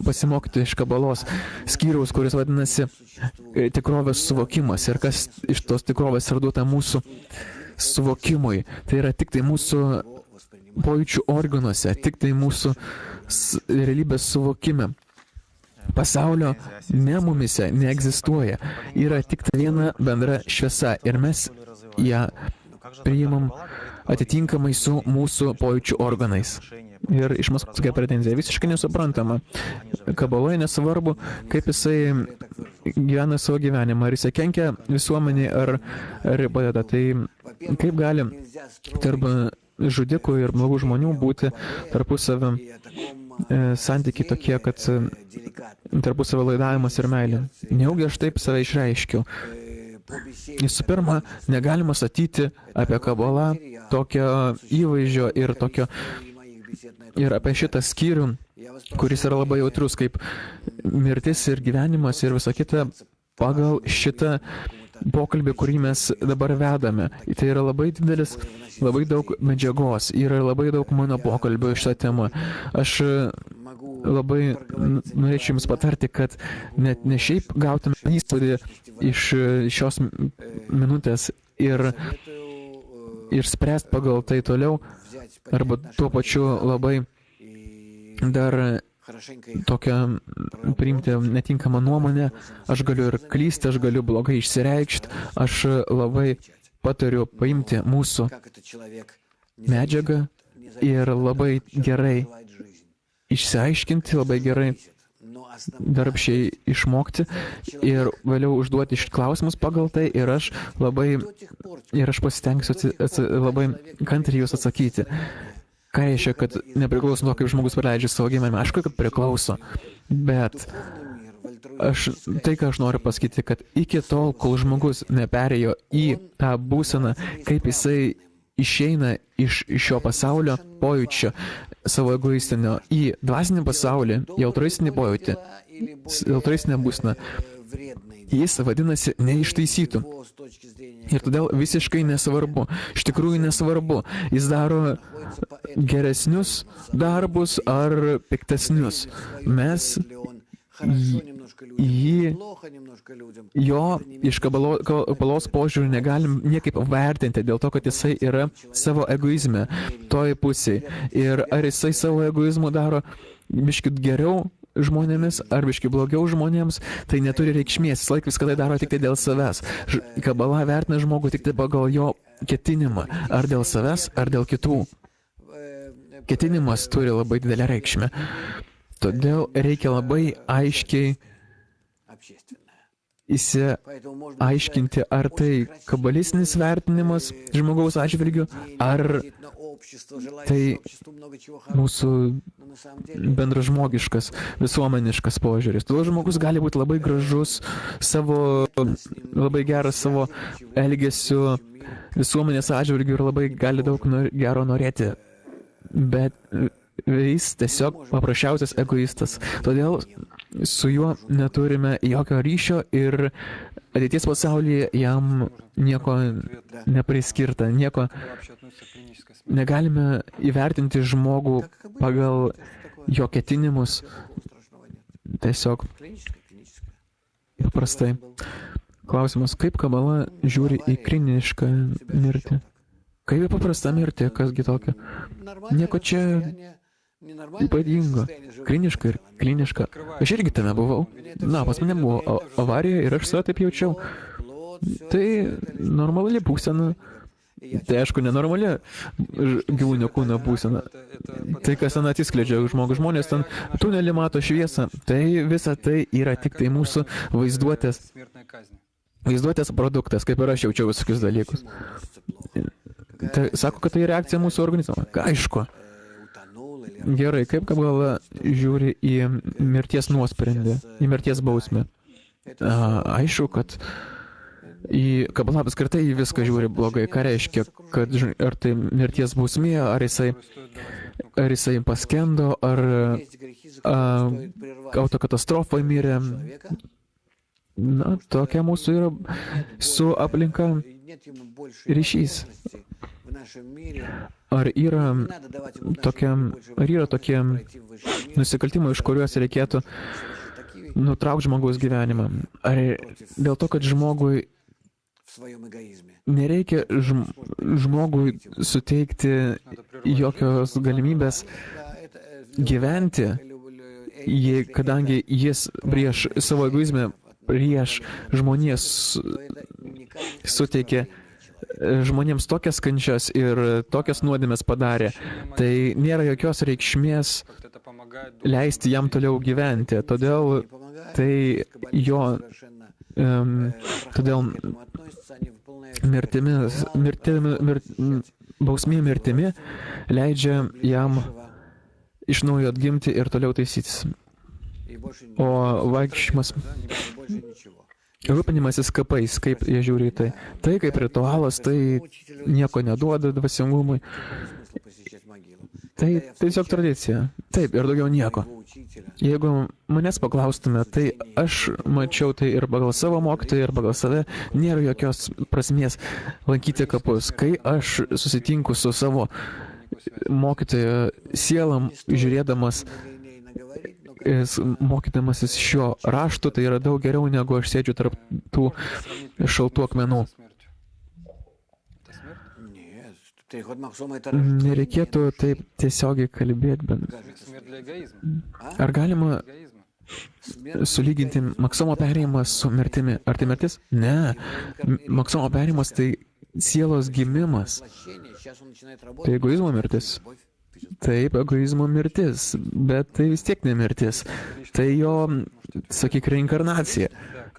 pasimokyti iš kabalos skyriaus, kuris vadinasi tikrovės suvokimas. Ir kas iš tos tikrovės yra duota mūsų suvokimui. Tai yra tik tai mūsų pojūčių organuose, tik tai mūsų realybės suvokime. Pasaulio mumise neegzistuoja. Yra tik ta viena bendra šviesa ir mes ją priimam atitinkamai su mūsų pojūčių organais. Ir iš Maskvos tokia pretenzija visiškai nesuprantama. Kabaloje nesvarbu, kaip jisai gyvena savo gyvenimą, ar jisai kenkia visuomenį, ar padeda. Tai kaip gali tarp žudikų ir blogų žmonių būti tarpusavio santykiai tokie, kad tarpusavio laidavimas ir meilė. Nejaugi aš taip save išreiškiau. Visų pirma, negalima statyti apie kabalą tokio įvaizdžio ir apie šitą skyrių, kuris yra labai jautrus, kaip mirtis ir gyvenimas ir visa kita pagal šitą pokalbį, kurį mes dabar vedame. Tai yra labai didelis, labai daug medžiagos, yra labai daug mano pokalbių šitą temą. Aš labai norėčiau jums patarti, kad net ne šiaip gautume įspūdį iš šios minutės ir spręst pagal tai toliau, arba tuo pačiu labai dar tokią priimti netinkamą nuomonę, aš galiu ir klysti, aš galiu blogai išsireikšti, aš labai patariu paimti mūsų medžiagą ir labai gerai išsiaiškinti, labai gerai darbščiai išmokti ir vėliau užduoti klausimus pagal tai ir aš pasistengsiu labai kantriai jūs atsakyti. Ką reiškia, kad nepriklauso nuo, kaip žmogus praleidžia savo gyvenimą? Aišku, kad priklauso, bet tai, ką aš noriu pasakyti, kad iki tol, kol žmogus neperėjo į tą būseną, kaip jisai išeina iš šio pasaulio pojūčio savo egoistinio į dvasinį pasaulį, į altruistinį pojūtį, altruistinę būseną, jis vadinasi neištaisytų. Ir todėl visiškai nesvarbu, iš tikrųjų nesvarbu, jis daro geresnius darbus ar piktesnius. Mes jo iš kabalos požiūrių negalim niekaip vertinti, dėl to, kad jisai yra savo egoizme, toj pusėje. Ir ar jisai savo egoizmu daro biškit geriau žmonėmis, ar biškit blogiau žmonėms, tai neturi reikšmės. Jis laik viską tai daro tik tai dėl savęs. Kabala vertina žmogų tik tai pagal jo ketinimą, ar dėl savęs, ar dėl kitų. Ketinimas turi labai didelę reikšmę. Todėl reikia labai aiškiai įsiaiškinti, ar tai kabalistinis vertinimas žmogaus atžvilgiu, ar tai mūsų bendražmogiškas, visuomeniškas požiūris. Todėl žmogus gali būti labai gražus, labai geras savo elgesiu visuomenės atžvilgiu ir labai gali daug gero norėti, bet jis tiesiog paprasčiausias egoistas. Todėl su juo neturime jokio ryšio ir ateities pasaulyje jam nieko nepriskirta, nieko negalime įvertinti žmogų pagal jo ketinimus. Tiesiog paprastai. Klausimas, kaip kabala žiūri į klinišką mirtį? Kaip į paprastą mirtį, kasgi tokio? Nieko čia ypatingo. Kliniška ir kliniška. Aš irgi tame buvau. Na, pas mane buvo avarija ir aš save taip jaučiau. Tai normali būsena. Tai aišku, nenormali gyvūnio kūno būsena. Tai, kas ten atsiskleidžia žmogus. Žmonės ten tunelį mato šviesą. Tai visa tai yra tik tai mūsų vaizduotės produktas, kaip ir aš jaučiau visokius dalykus. Tai sako, kad tai reakcija mūsų organizmo. Aišku. Gerai, kaip kabala žiūri į mirties nuosprendį, į mirties bausmę? Aišku, kad į kabala apskritai viską žiūri blogai. Ką reiškia, kad ar tai mirties bausmė, ar jisai paskendo, ar autokatastrofai mirė. Na, tokia mūsų yra su aplinka ryšys. Ar yra tokie nusikaltimai, iš kuriuos reikėtų nutraukti žmogaus gyvenimą? Ar dėl to, kad žmogui nereikia žmogui suteikti jokios galimybės gyventi, kadangi jis prieš savo egoizmą, prieš žmonės suteikė žmonėms tokias kančias ir tokias nuodėmes padarė, tai nėra jokios reikšmės leisti jam toliau gyventi. Todėl bausmė mirtimi leidžia jam iš naujo atgimti ir toliau taisytis. O vaikščiojimas, rūpinimasis kapais, kaip jie žiūri į tai. Tai kaip ritualas, tai nieko neduoda dvasingumui. Tai tiesiog tradicija. Taip, ir daugiau nieko. Jeigu manęs paklaustume, tai aš mačiau tai ir pagal savo mokytoją, ir pagal save, nėra jokios prasmės lankyti kapus. Kai aš susitinku su savo mokytojo sielą, mokydamasis šio rašto, tai yra daug geriau, negu aš sėdžiu tarp tų šaltų akmenų. nereikėtų taip tiesiogiai kalbėti, bet ar galima sulyginti Maksomo perėjimą su mirtimi? Ar tai mirtis? Ne. Maksomo perėjimas tai sielos gimimas. Tai egoizmo mirtis. Taip, egoizmo mirtis, bet tai vis tiek nemirtis. Tai jo, sakyk, reinkarnacija.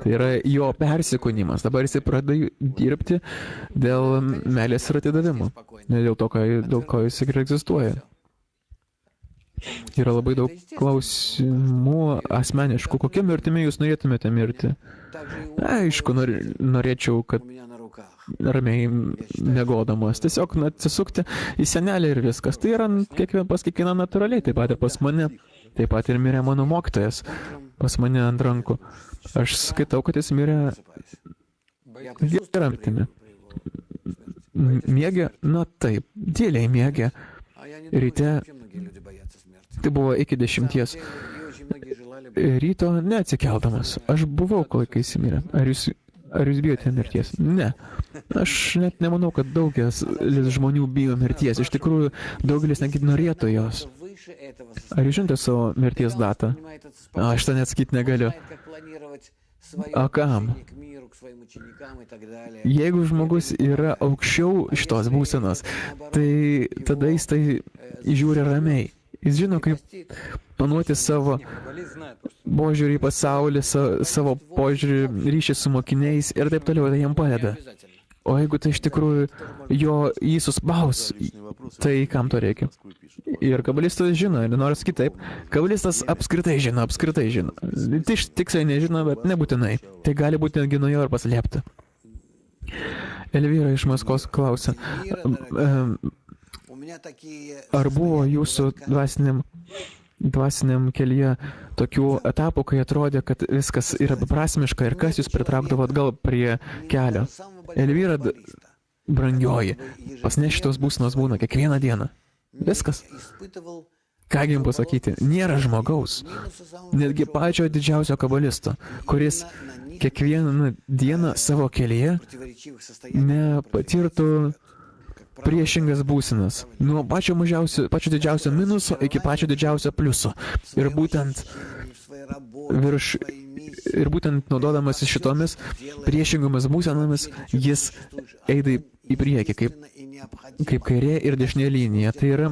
Tai yra jo persikūnimas. Dabar jisai pradeda dirbti dėl meilės ir atidavimo. Ne dėl to, dėl ko jis ir egzistuoja. Yra labai daug klausimų asmeniškų. Kokia mirtimi jūs norėtumėte mirti? Aišku, norėčiau, kad ramiai miegodamas. Tiesiog atsisukti į senelį ir viskas. Tai yra pas kiekvieną natūraliai. Taip pat ir pas mane. Taip pat ir mirė mano mokytojas pas mane ant rankų. Aš skaitau, kad jis mirė gerą mirtimi. Miegė? Na taip, dėliai miegė. Ryte, tai buvo iki 10. Ryto neatsikeldamas. Aš buvau, kol kai jis mirė. Ar jūs bijote mirties? Ne. Aš net nemanau, kad daugelis žmonių bijo mirties. Iš tikrųjų, daugelis netgi norėtų jos. Ar jūs žinote savo mirties datą? Aš tą net sakyti negaliu. O kam? Jeigu žmogus yra aukščiau šitos būsenos, tai tada jis tai žiūri ramiai. Jis žino, kaip planuoti savo požiūrį į pasaulį, savo požiūrį ryšį su mokiniais ir taip toliau, tai jam padeda. O jeigu tai iš tikrųjų jį suspaus, tai kam to reikia? Ir kabalistas žino, ir noriu sakyti taip, kabalistas apskritai žino. Tai tiksliai nežino, bet nebūtinai. Tai gali būti netgi nuo jo ir paslėpta. Elvyra iš Maskvos klausia, ar buvo jūsų dvasiniam kelyje tokių etapų, kai atrodė, kad viskas yra beprasmiška ir kas jūs pritraukdavo atgal prie kelio? Elvyra, brangioji, pas ne šitos būsenos būna kiekvieną dieną. Viskas. Kągi jums pasakyti, nėra žmogaus, netgi pačio didžiausio kabalisto, kuris kiekvieną dieną savo kelyje nepatirtų priešingas būsenas. Nuo pačio didžiausio minuso iki pačio didžiausio pliuso. Ir būtent naudodamasis šitomis priešingomis būsenomis, jis eina į priekį, kaip kairė ir dešinė linija. Tai yra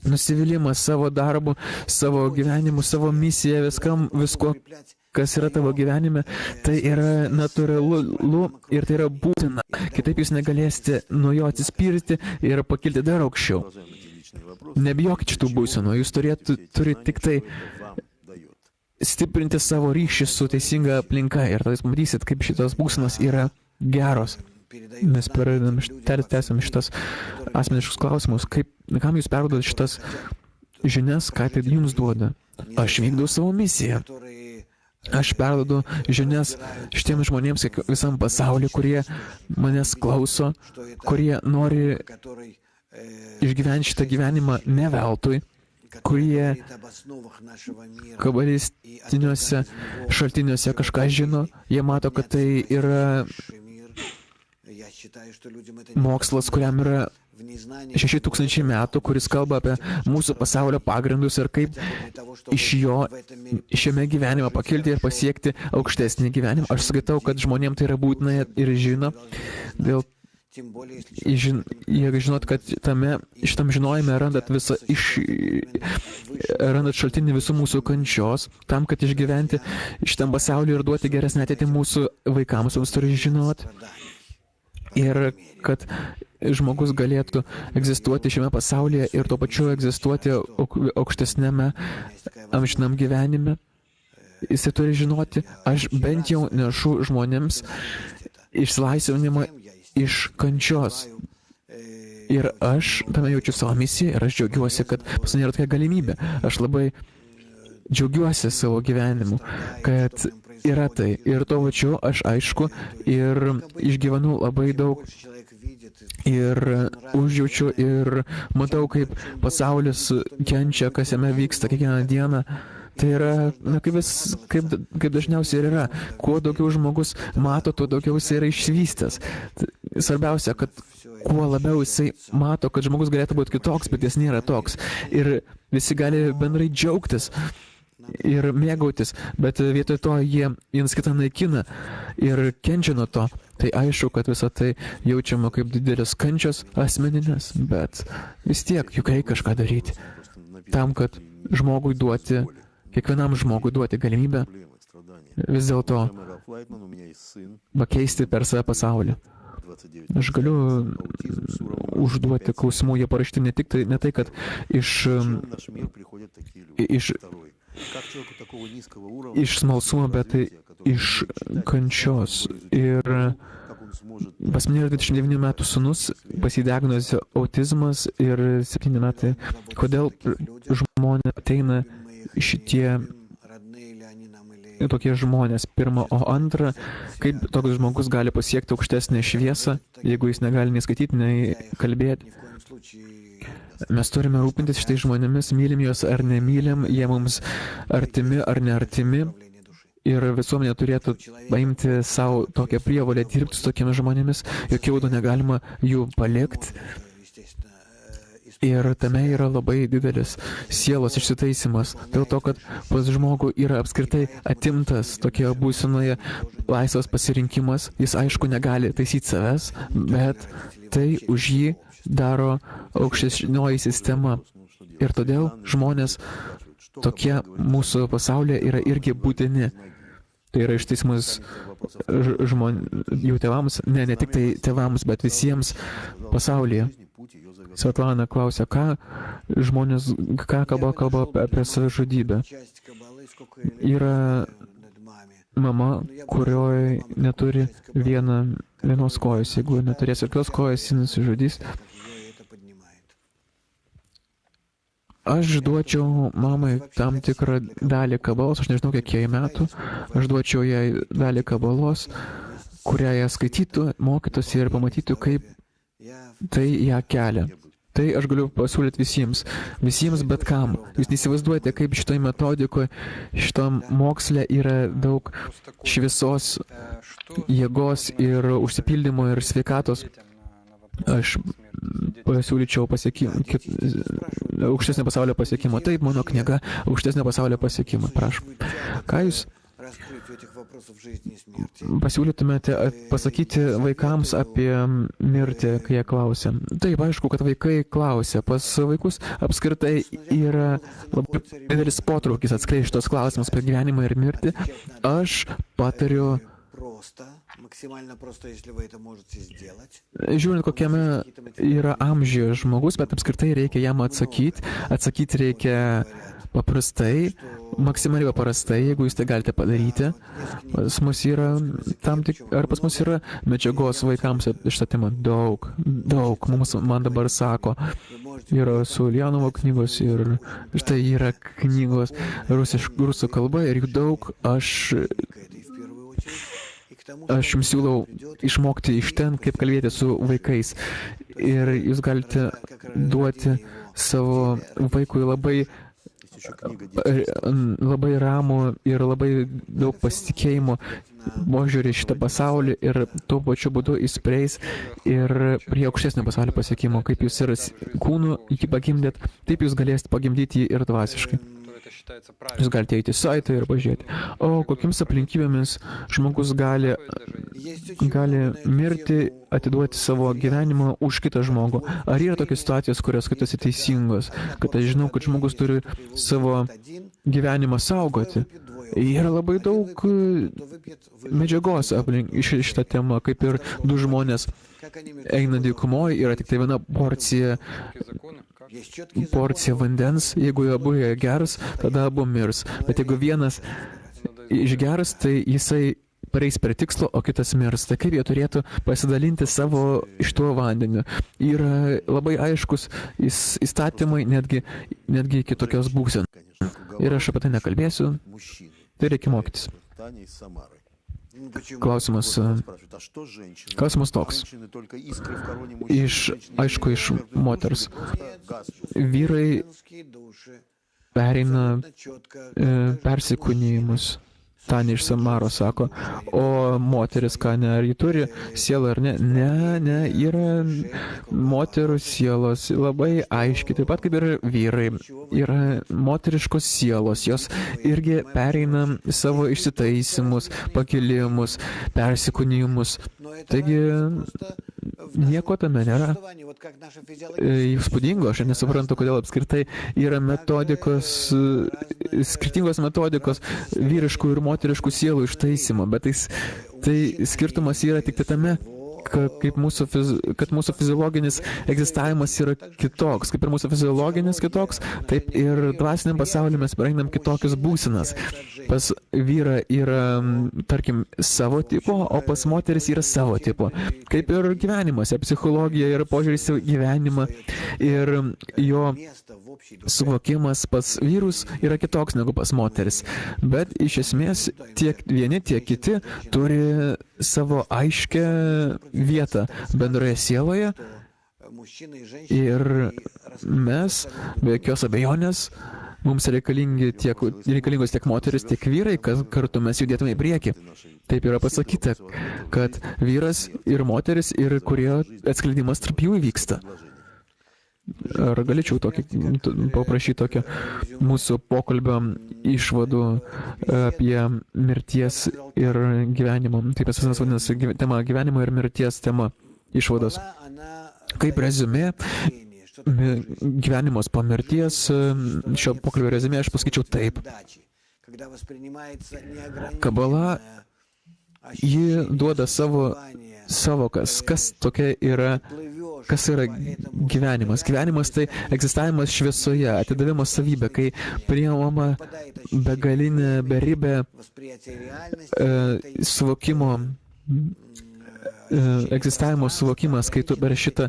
nusivylimas savo darbu, savo gyvenimu, savo misija, visko, kas yra tavo gyvenime, tai yra natūralu ir tai yra būtina. Kitaip jūs negalėsite nuo jo atsispirti ir pakilti dar aukščiau. Nebijokit šitų būsenų, jūs turite tik tai stiprinti savo ryšį su teisinga aplinka ir tada jūs matysit, kaip šitos būsenos yra geros. Mes tęsiam šitas asmeniškus klausimus. Kam jūs perduodat šitas žinias, ką tai jums duoda? Aš vykdau savo misiją. Aš perduodu žinias šitiems žmonėms visam pasauliu, kurie manęs klauso, kurie nori išgyventi šitą gyvenimą ne veltui, kurie kabalistiniuose šaltiniuose kažką žino, jie mato, kad tai yra mokslas, kuriam yra 6000 metų, kuris kalba apie mūsų pasaulio pagrindus ir kaip iš jo šiame gyvenime pakilti ir pasiekti aukštesnį gyvenimą. Aš skaitau, kad žmonėms tai yra būtina ir žino. Jeigu žinot, kad šitam žinojime randat šaltinį visų mūsų kančios, tam, kad išgyventi šitam pasauliu ir duoti geresnę ateitį mūsų vaikams, mums turi žinot. Ir kad žmogus galėtų egzistuoti šiame pasaulyje ir tuo pačiu egzistuoti aukštesnėme amžinam gyvenime. Jisai turi žinoti, aš bent jau nešu žmonėms išsilaisvinimą iš kančios. Ir aš tame jaučiu savo misiją ir aš džiaugiuosi, kad pas mane yra tokia galimybė. Aš labai džiaugiuosi savo gyvenimu, kad yra tai. Ir tuo pačiu aš aišku ir išgyvenu labai daug ir užjaučiu ir matau, kaip pasaulis kenčia, kas jame vyksta kiekvieną dieną. Tai yra, kaip dažniausiai ir yra. Kuo daugiau žmogus mato, tuo daugiau jis yra išvystęs. Svarbiausia, kad kuo labiau jisai mato, kad žmogus galėtų būti kitoks, bet jis nėra toks. Ir visi gali bendrai džiaugtis ir mėgautis, bet vietoj to jie vienas kitą naikina ir kenčia nuo to. Tai aišku, kad visą tai jaučiama kaip didelis kančios asmeninės, bet vis tiek juk reikia kažką daryti. Tam, kad žmogui duoti, kiekvienam žmogui duoti galimybę vis dėlto pakeisti per save pasaulį. Aš galiu užduoti klausimų, jie parašyti ne tai, kad iš smalsumo, bet iš kančios. Ir pas mane yra 29 metų sūnus, pas jį diagnozė autizmas ir 7 metai. Kodėl žmonės ateina šitie tokie žmonės, pirma, o antra, kaip toks žmogus gali pasiekti aukštesnę šviesą, jeigu jis negali nei skaityti, nei kalbėti. Mes turime rūpintis šitais žmonėmis, mylim juos ar nemylim, jie mums artimi ar neartimi. Ir visuomenė turėtų paimti savo tokią prievolę dirbti su tokiamis žmonėmis, jokių būdų negalima jų palikti. Ir tame yra labai didelis sielos išsitaisimas, dėl to, kad pas žmogų yra apskritai atimtas tokioje būsenoje laisvas pasirinkimas, jis aišku negali taisyti savęs, bet tai už jį daro aukštesnioji sistema. Ir todėl žmonės tokie mūsų pasaulyje yra irgi būtini. Tai yra išteisimas jų tėvams, ne tik tai tėvams, bet visiems pasaulyje. Svetlana klausia, ką kalba apie savižudybę. Yra mama, kurioje neturi vienos kojos. Jeigu neturės jokios kojos, jis nusižudys. Aš duočiau mamai tam tikrą dalį kabalos, aš nežinau, kiek jai metų, aš duočiau jai dalį kabalos, kurią ją skaitytų, mokytųsi ir pamatytų, kaip tai ją kelia. Tai aš galiu pasiūlyti visiems bet kam. Jūs neįsivaizduojate, kaip šitoj metodikoje, šitam moksle yra daug šviesos, jėgos ir užsipildymo ir sveikatos. Aš pasiūlyčiau aukštesnio pasaulio pasiekimo. Taip, mano knyga aukštesnio pasaulio pasiekimo. Prašom. Ką jūs pasiūlytumėte pasakyti vaikams apie mirtį, kai jie klausia? Taip, aišku, kad vaikai klausia. Pas vaikus apskritai yra labai didelis potraukis atskleisti šitos klausimus apie gyvenimą ir mirtį. Aš patariu, žiūrint, kokiame yra amžiuje žmogus, bet apskritai reikia jam atsakyti. Atsakyti reikia paprastai, maksimaliai paprastai, jeigu jūs tai galite padaryti. Pas mus yra pas mus yra medžiagos vaikams šitą temą daug. Man dabar sako, yra Suljanovo knygos ir štai yra knygos rusų kalba ir jų daug. Aš jums siūlau išmokti iš ten, kaip kalbėti su vaikais. Ir jūs galite duoti savo vaikui labai ramų ir labai daug pasitikėjimo požiūrį šitą pasaulį ir tuo pačiu būdu jis prieis ir prie aukštesnio pasaulio pasiekimo. Kaip jūs ir kūnu jį pagimdėt, taip jūs galėsite pagimdyti jį ir dvasiškai. Jūs galite eiti į saitą ir pažiūrėti. O kokiams aplinkybėmis žmogus gali mirti, atiduoti savo gyvenimą už kitą žmogų? Ar yra tokios situacijos, kurios skaitosi teisingos? Kad aš žinau, kad žmogus turi savo gyvenimą saugoti. Yra labai daug medžiagos aplink šitą temą, kaip ir du žmonės eina dykumoje, yra tik tai viena porcija vandens, jeigu abu jie gers, tada abu mirs. Bet jeigu vienas išgers, tai jisai pareis prie tikslo, o kitas mirs. Tai kaip jie turėtų pasidalinti savo iš tuo vandeniu? Yra labai aiškus įstatymai, netgi iki tokios būsenos. Ir aš apie tai nekalbėsiu, tai reikia mokytis. Klausimas toks. Aišku, iš moters. Vyrai pereina persikūnijimus. Tanė iš Samaro sako, o moteris, ką ne, ar ji turi sielą ar ne? Ne, yra moterų sielos labai aiškiai, taip pat kaip ir vyrai. Yra moteriškos sielos, jos irgi pereina savo išsitaisimus, pakilimus, persikūnijimus. Taigi, nieko tame nėra įspūdingo, aš nesuprantu, kodėl apskritai yra metodikos, skirtingos metodikos vyriškų ir moteriškų sielų ištaisimo, bet tai skirtumas yra tik tame, kad mūsų fiziologinis egzistavimas yra kitoks. Kaip ir mūsų fiziologinis kitoks, taip ir dvasiniam pasauliu mes praeinam kitokius būsenas. Pas vyrą yra, tarkim, savo tipo, o pas moteris yra savo tipo. Kaip ir gyvenimuose, psichologija yra požiūris į gyvenimą ir jo suvokimas pas vyrus yra kitoks negu pas moteris. Bet iš esmės tiek vieni, tiek kiti turi savo aiškę vietą bendroje sieloje ir mes, be jokios abejonės, mums reikalingos tiek moteris, tiek vyrai, kad kartu mes judėtume į priekį. Taip yra pasakyta, kad vyras ir moteris ir kurio atskleidimas tarp jų vyksta. Ar galėčiau paprašyti tokio mūsų pokalbio išvadų apie mirties ir gyvenimo. Taip mes vadinasi tema gyvenimo ir mirties tema išvados. Kaip reziumė, gyvenimas po mirties, šio pokalbio reziumė aš pasakyčiau taip. Kabala, ji duoda savo savokas, kas tokia yra. Kas yra gyvenimas? Gyvenimas tai egzistavimas šviesoje, atidavimas savybė, kai priimama begalinė, beribė suvokimo, egzistavimo suvokimas, kai tu per šitą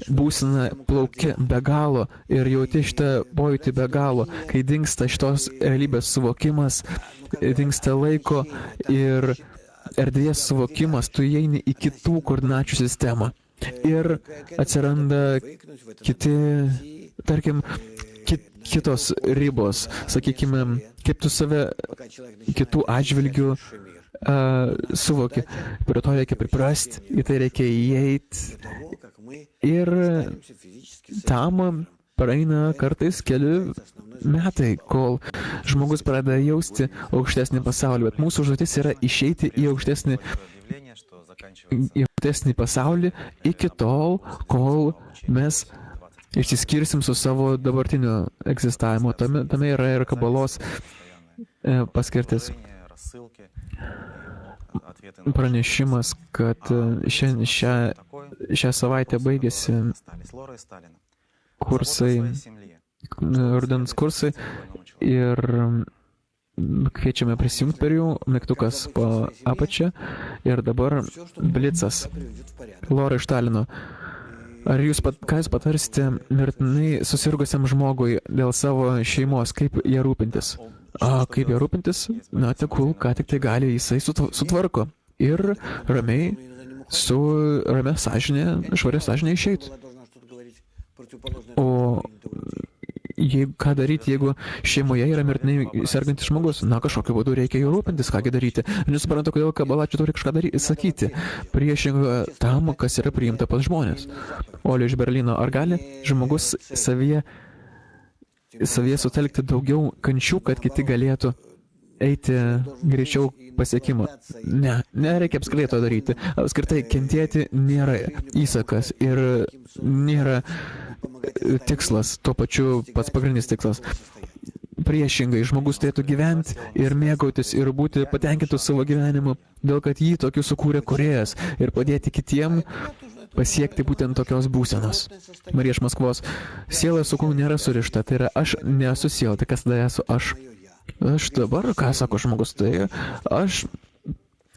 būseną plauki be galo ir jauti šitą pojūtį be galo, kai dingsta šitos realybės suvokimas, dingsta laiko ir erdvės suvokimas, tu įeini į kitų koordinačių sistemą. Ir atsiranda kiti, tarkim, kitos ribos, sakykime, kaip tu save kitų atžvilgių suvoki. Prie to reikia priprasti, į tai reikia įeiti. Ir tam praeina kartais keli metai, kol žmogus pradeda jausti aukštesnį pasaulį. Bet mūsų užduotis yra išeiti į aukštesnį pasaulį iki tol, kol mes išsiskirsim su savo dabartiniu egzistavimu. Tame yra ir kabalos paskirtis. Pranešimas, kad šią savaitę baigėsi kursai, rudens kursai ir kviečiame prisijungti per jų, mygtukas po apačią ir dabar Blitzas, Lora iš Talino. Ką jūs patarsite mirtinai susirgusiam žmogui dėl savo šeimos, kaip ją rūpintis? Kaip ją rūpintis? Na, tegul, ką tik tai gali, jisai sutvarko ir ramiai, su ramia sąžinė, švaria sąžinė išeitų. O ką daryti, jeigu šeimoje yra mirtinai sergantis žmogus? Na, kažkokiu būdu reikia jų rūpintis, kągi daryti. Nesuprantu, kodėl kabala čia turi kažką sakyti. Priešingai tam, kas yra priimta pas žmonės. Olė iš Berlyno, ar gali žmogus savyje sutelkti daugiau kančių, kad kiti galėtų eiti greičiau pasiekimo? Ne, nereikia apskritai to daryti. Apskritai, kentėti nėra įsakas ir nėra tikslas, tuo pačiu pats pagrindinis tikslas. Priešingai, žmogus turėtų gyventi ir mėgautis ir būti patenkintų savo gyvenimu, dėl kad jį tokiu sukūrė kūrėjas ir padėti kitiem pasiekti būtent tokios būsenos. Marija iš Maskvos. Siela su kūnu nėra surišta, tai yra aš nesu siela, tai kas tada esu aš? Aš dabar, ką sako žmogus, tai aš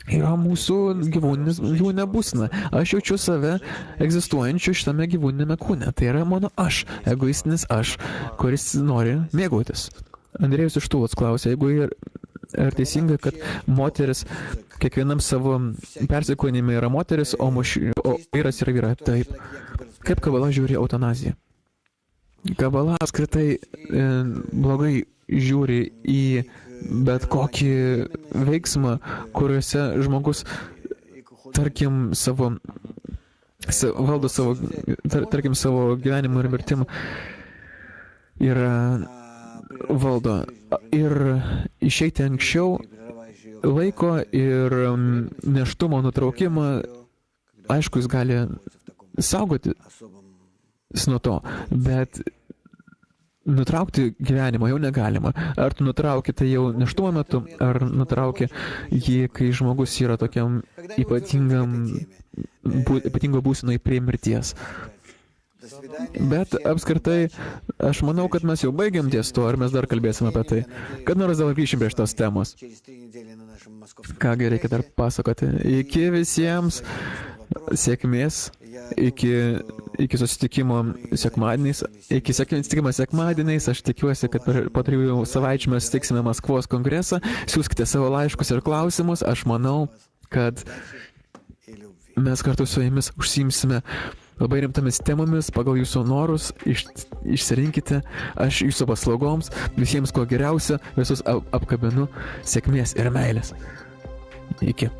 yra mūsų gyvūninė būsena. Aš jaučiu save egzistuojančiu šitame gyvūninėme kūne. Tai yra mano aš, egoistinis aš, kuris nori mėgautis. Andrėjus iš Tūlos klausė, jeigu ir teisinga, kad moteris kiekvienam savo persikūnime yra moteris, o vyras yra vyra. Taip. Kaip kabala žiūri eutanaziją? Kabala apskritai blogai žiūri į bet kokį veiksmą, kuriuose žmogus, tarkim, valdo tarkim, savo gyvenimą ir mirtimą ir valdo. Ir išeiti anksčiau laiko ir nėštumo nutraukimą, aišku, jis gali saugoti nuo to, bet nutraukti gyvenimą jau negalima. Ar tu nutrauki tai jau nėštumo metu, ar nutrauki jį, kai žmogus yra tokiam ypatingo būsenai prie mirties. Bet apskritai, aš manau, kad mes jau baigiam ties to, ar mes dar kalbėsim apie tai. Kad nors dabar grįšim prie šitos temos. Kągi reikia dar pasakoti. Iki visiems sėkmės, iki susitikimo sekmadieniais. Iki susitikimo sekmadieniais, aš tikiuosi, kad po 3 savaičių mes sutiksime Maskvos kongresą. Siųskite savo laiškus ir klausimus. Aš manau, kad mes kartu su jumis užsiimsime labai rimtomis temomis, pagal jūsų norus, išsirinkite, aš jūsų paslaugoms, visiems ko geriausia, visus apkabinu, sėkmės ir meilės. Iki.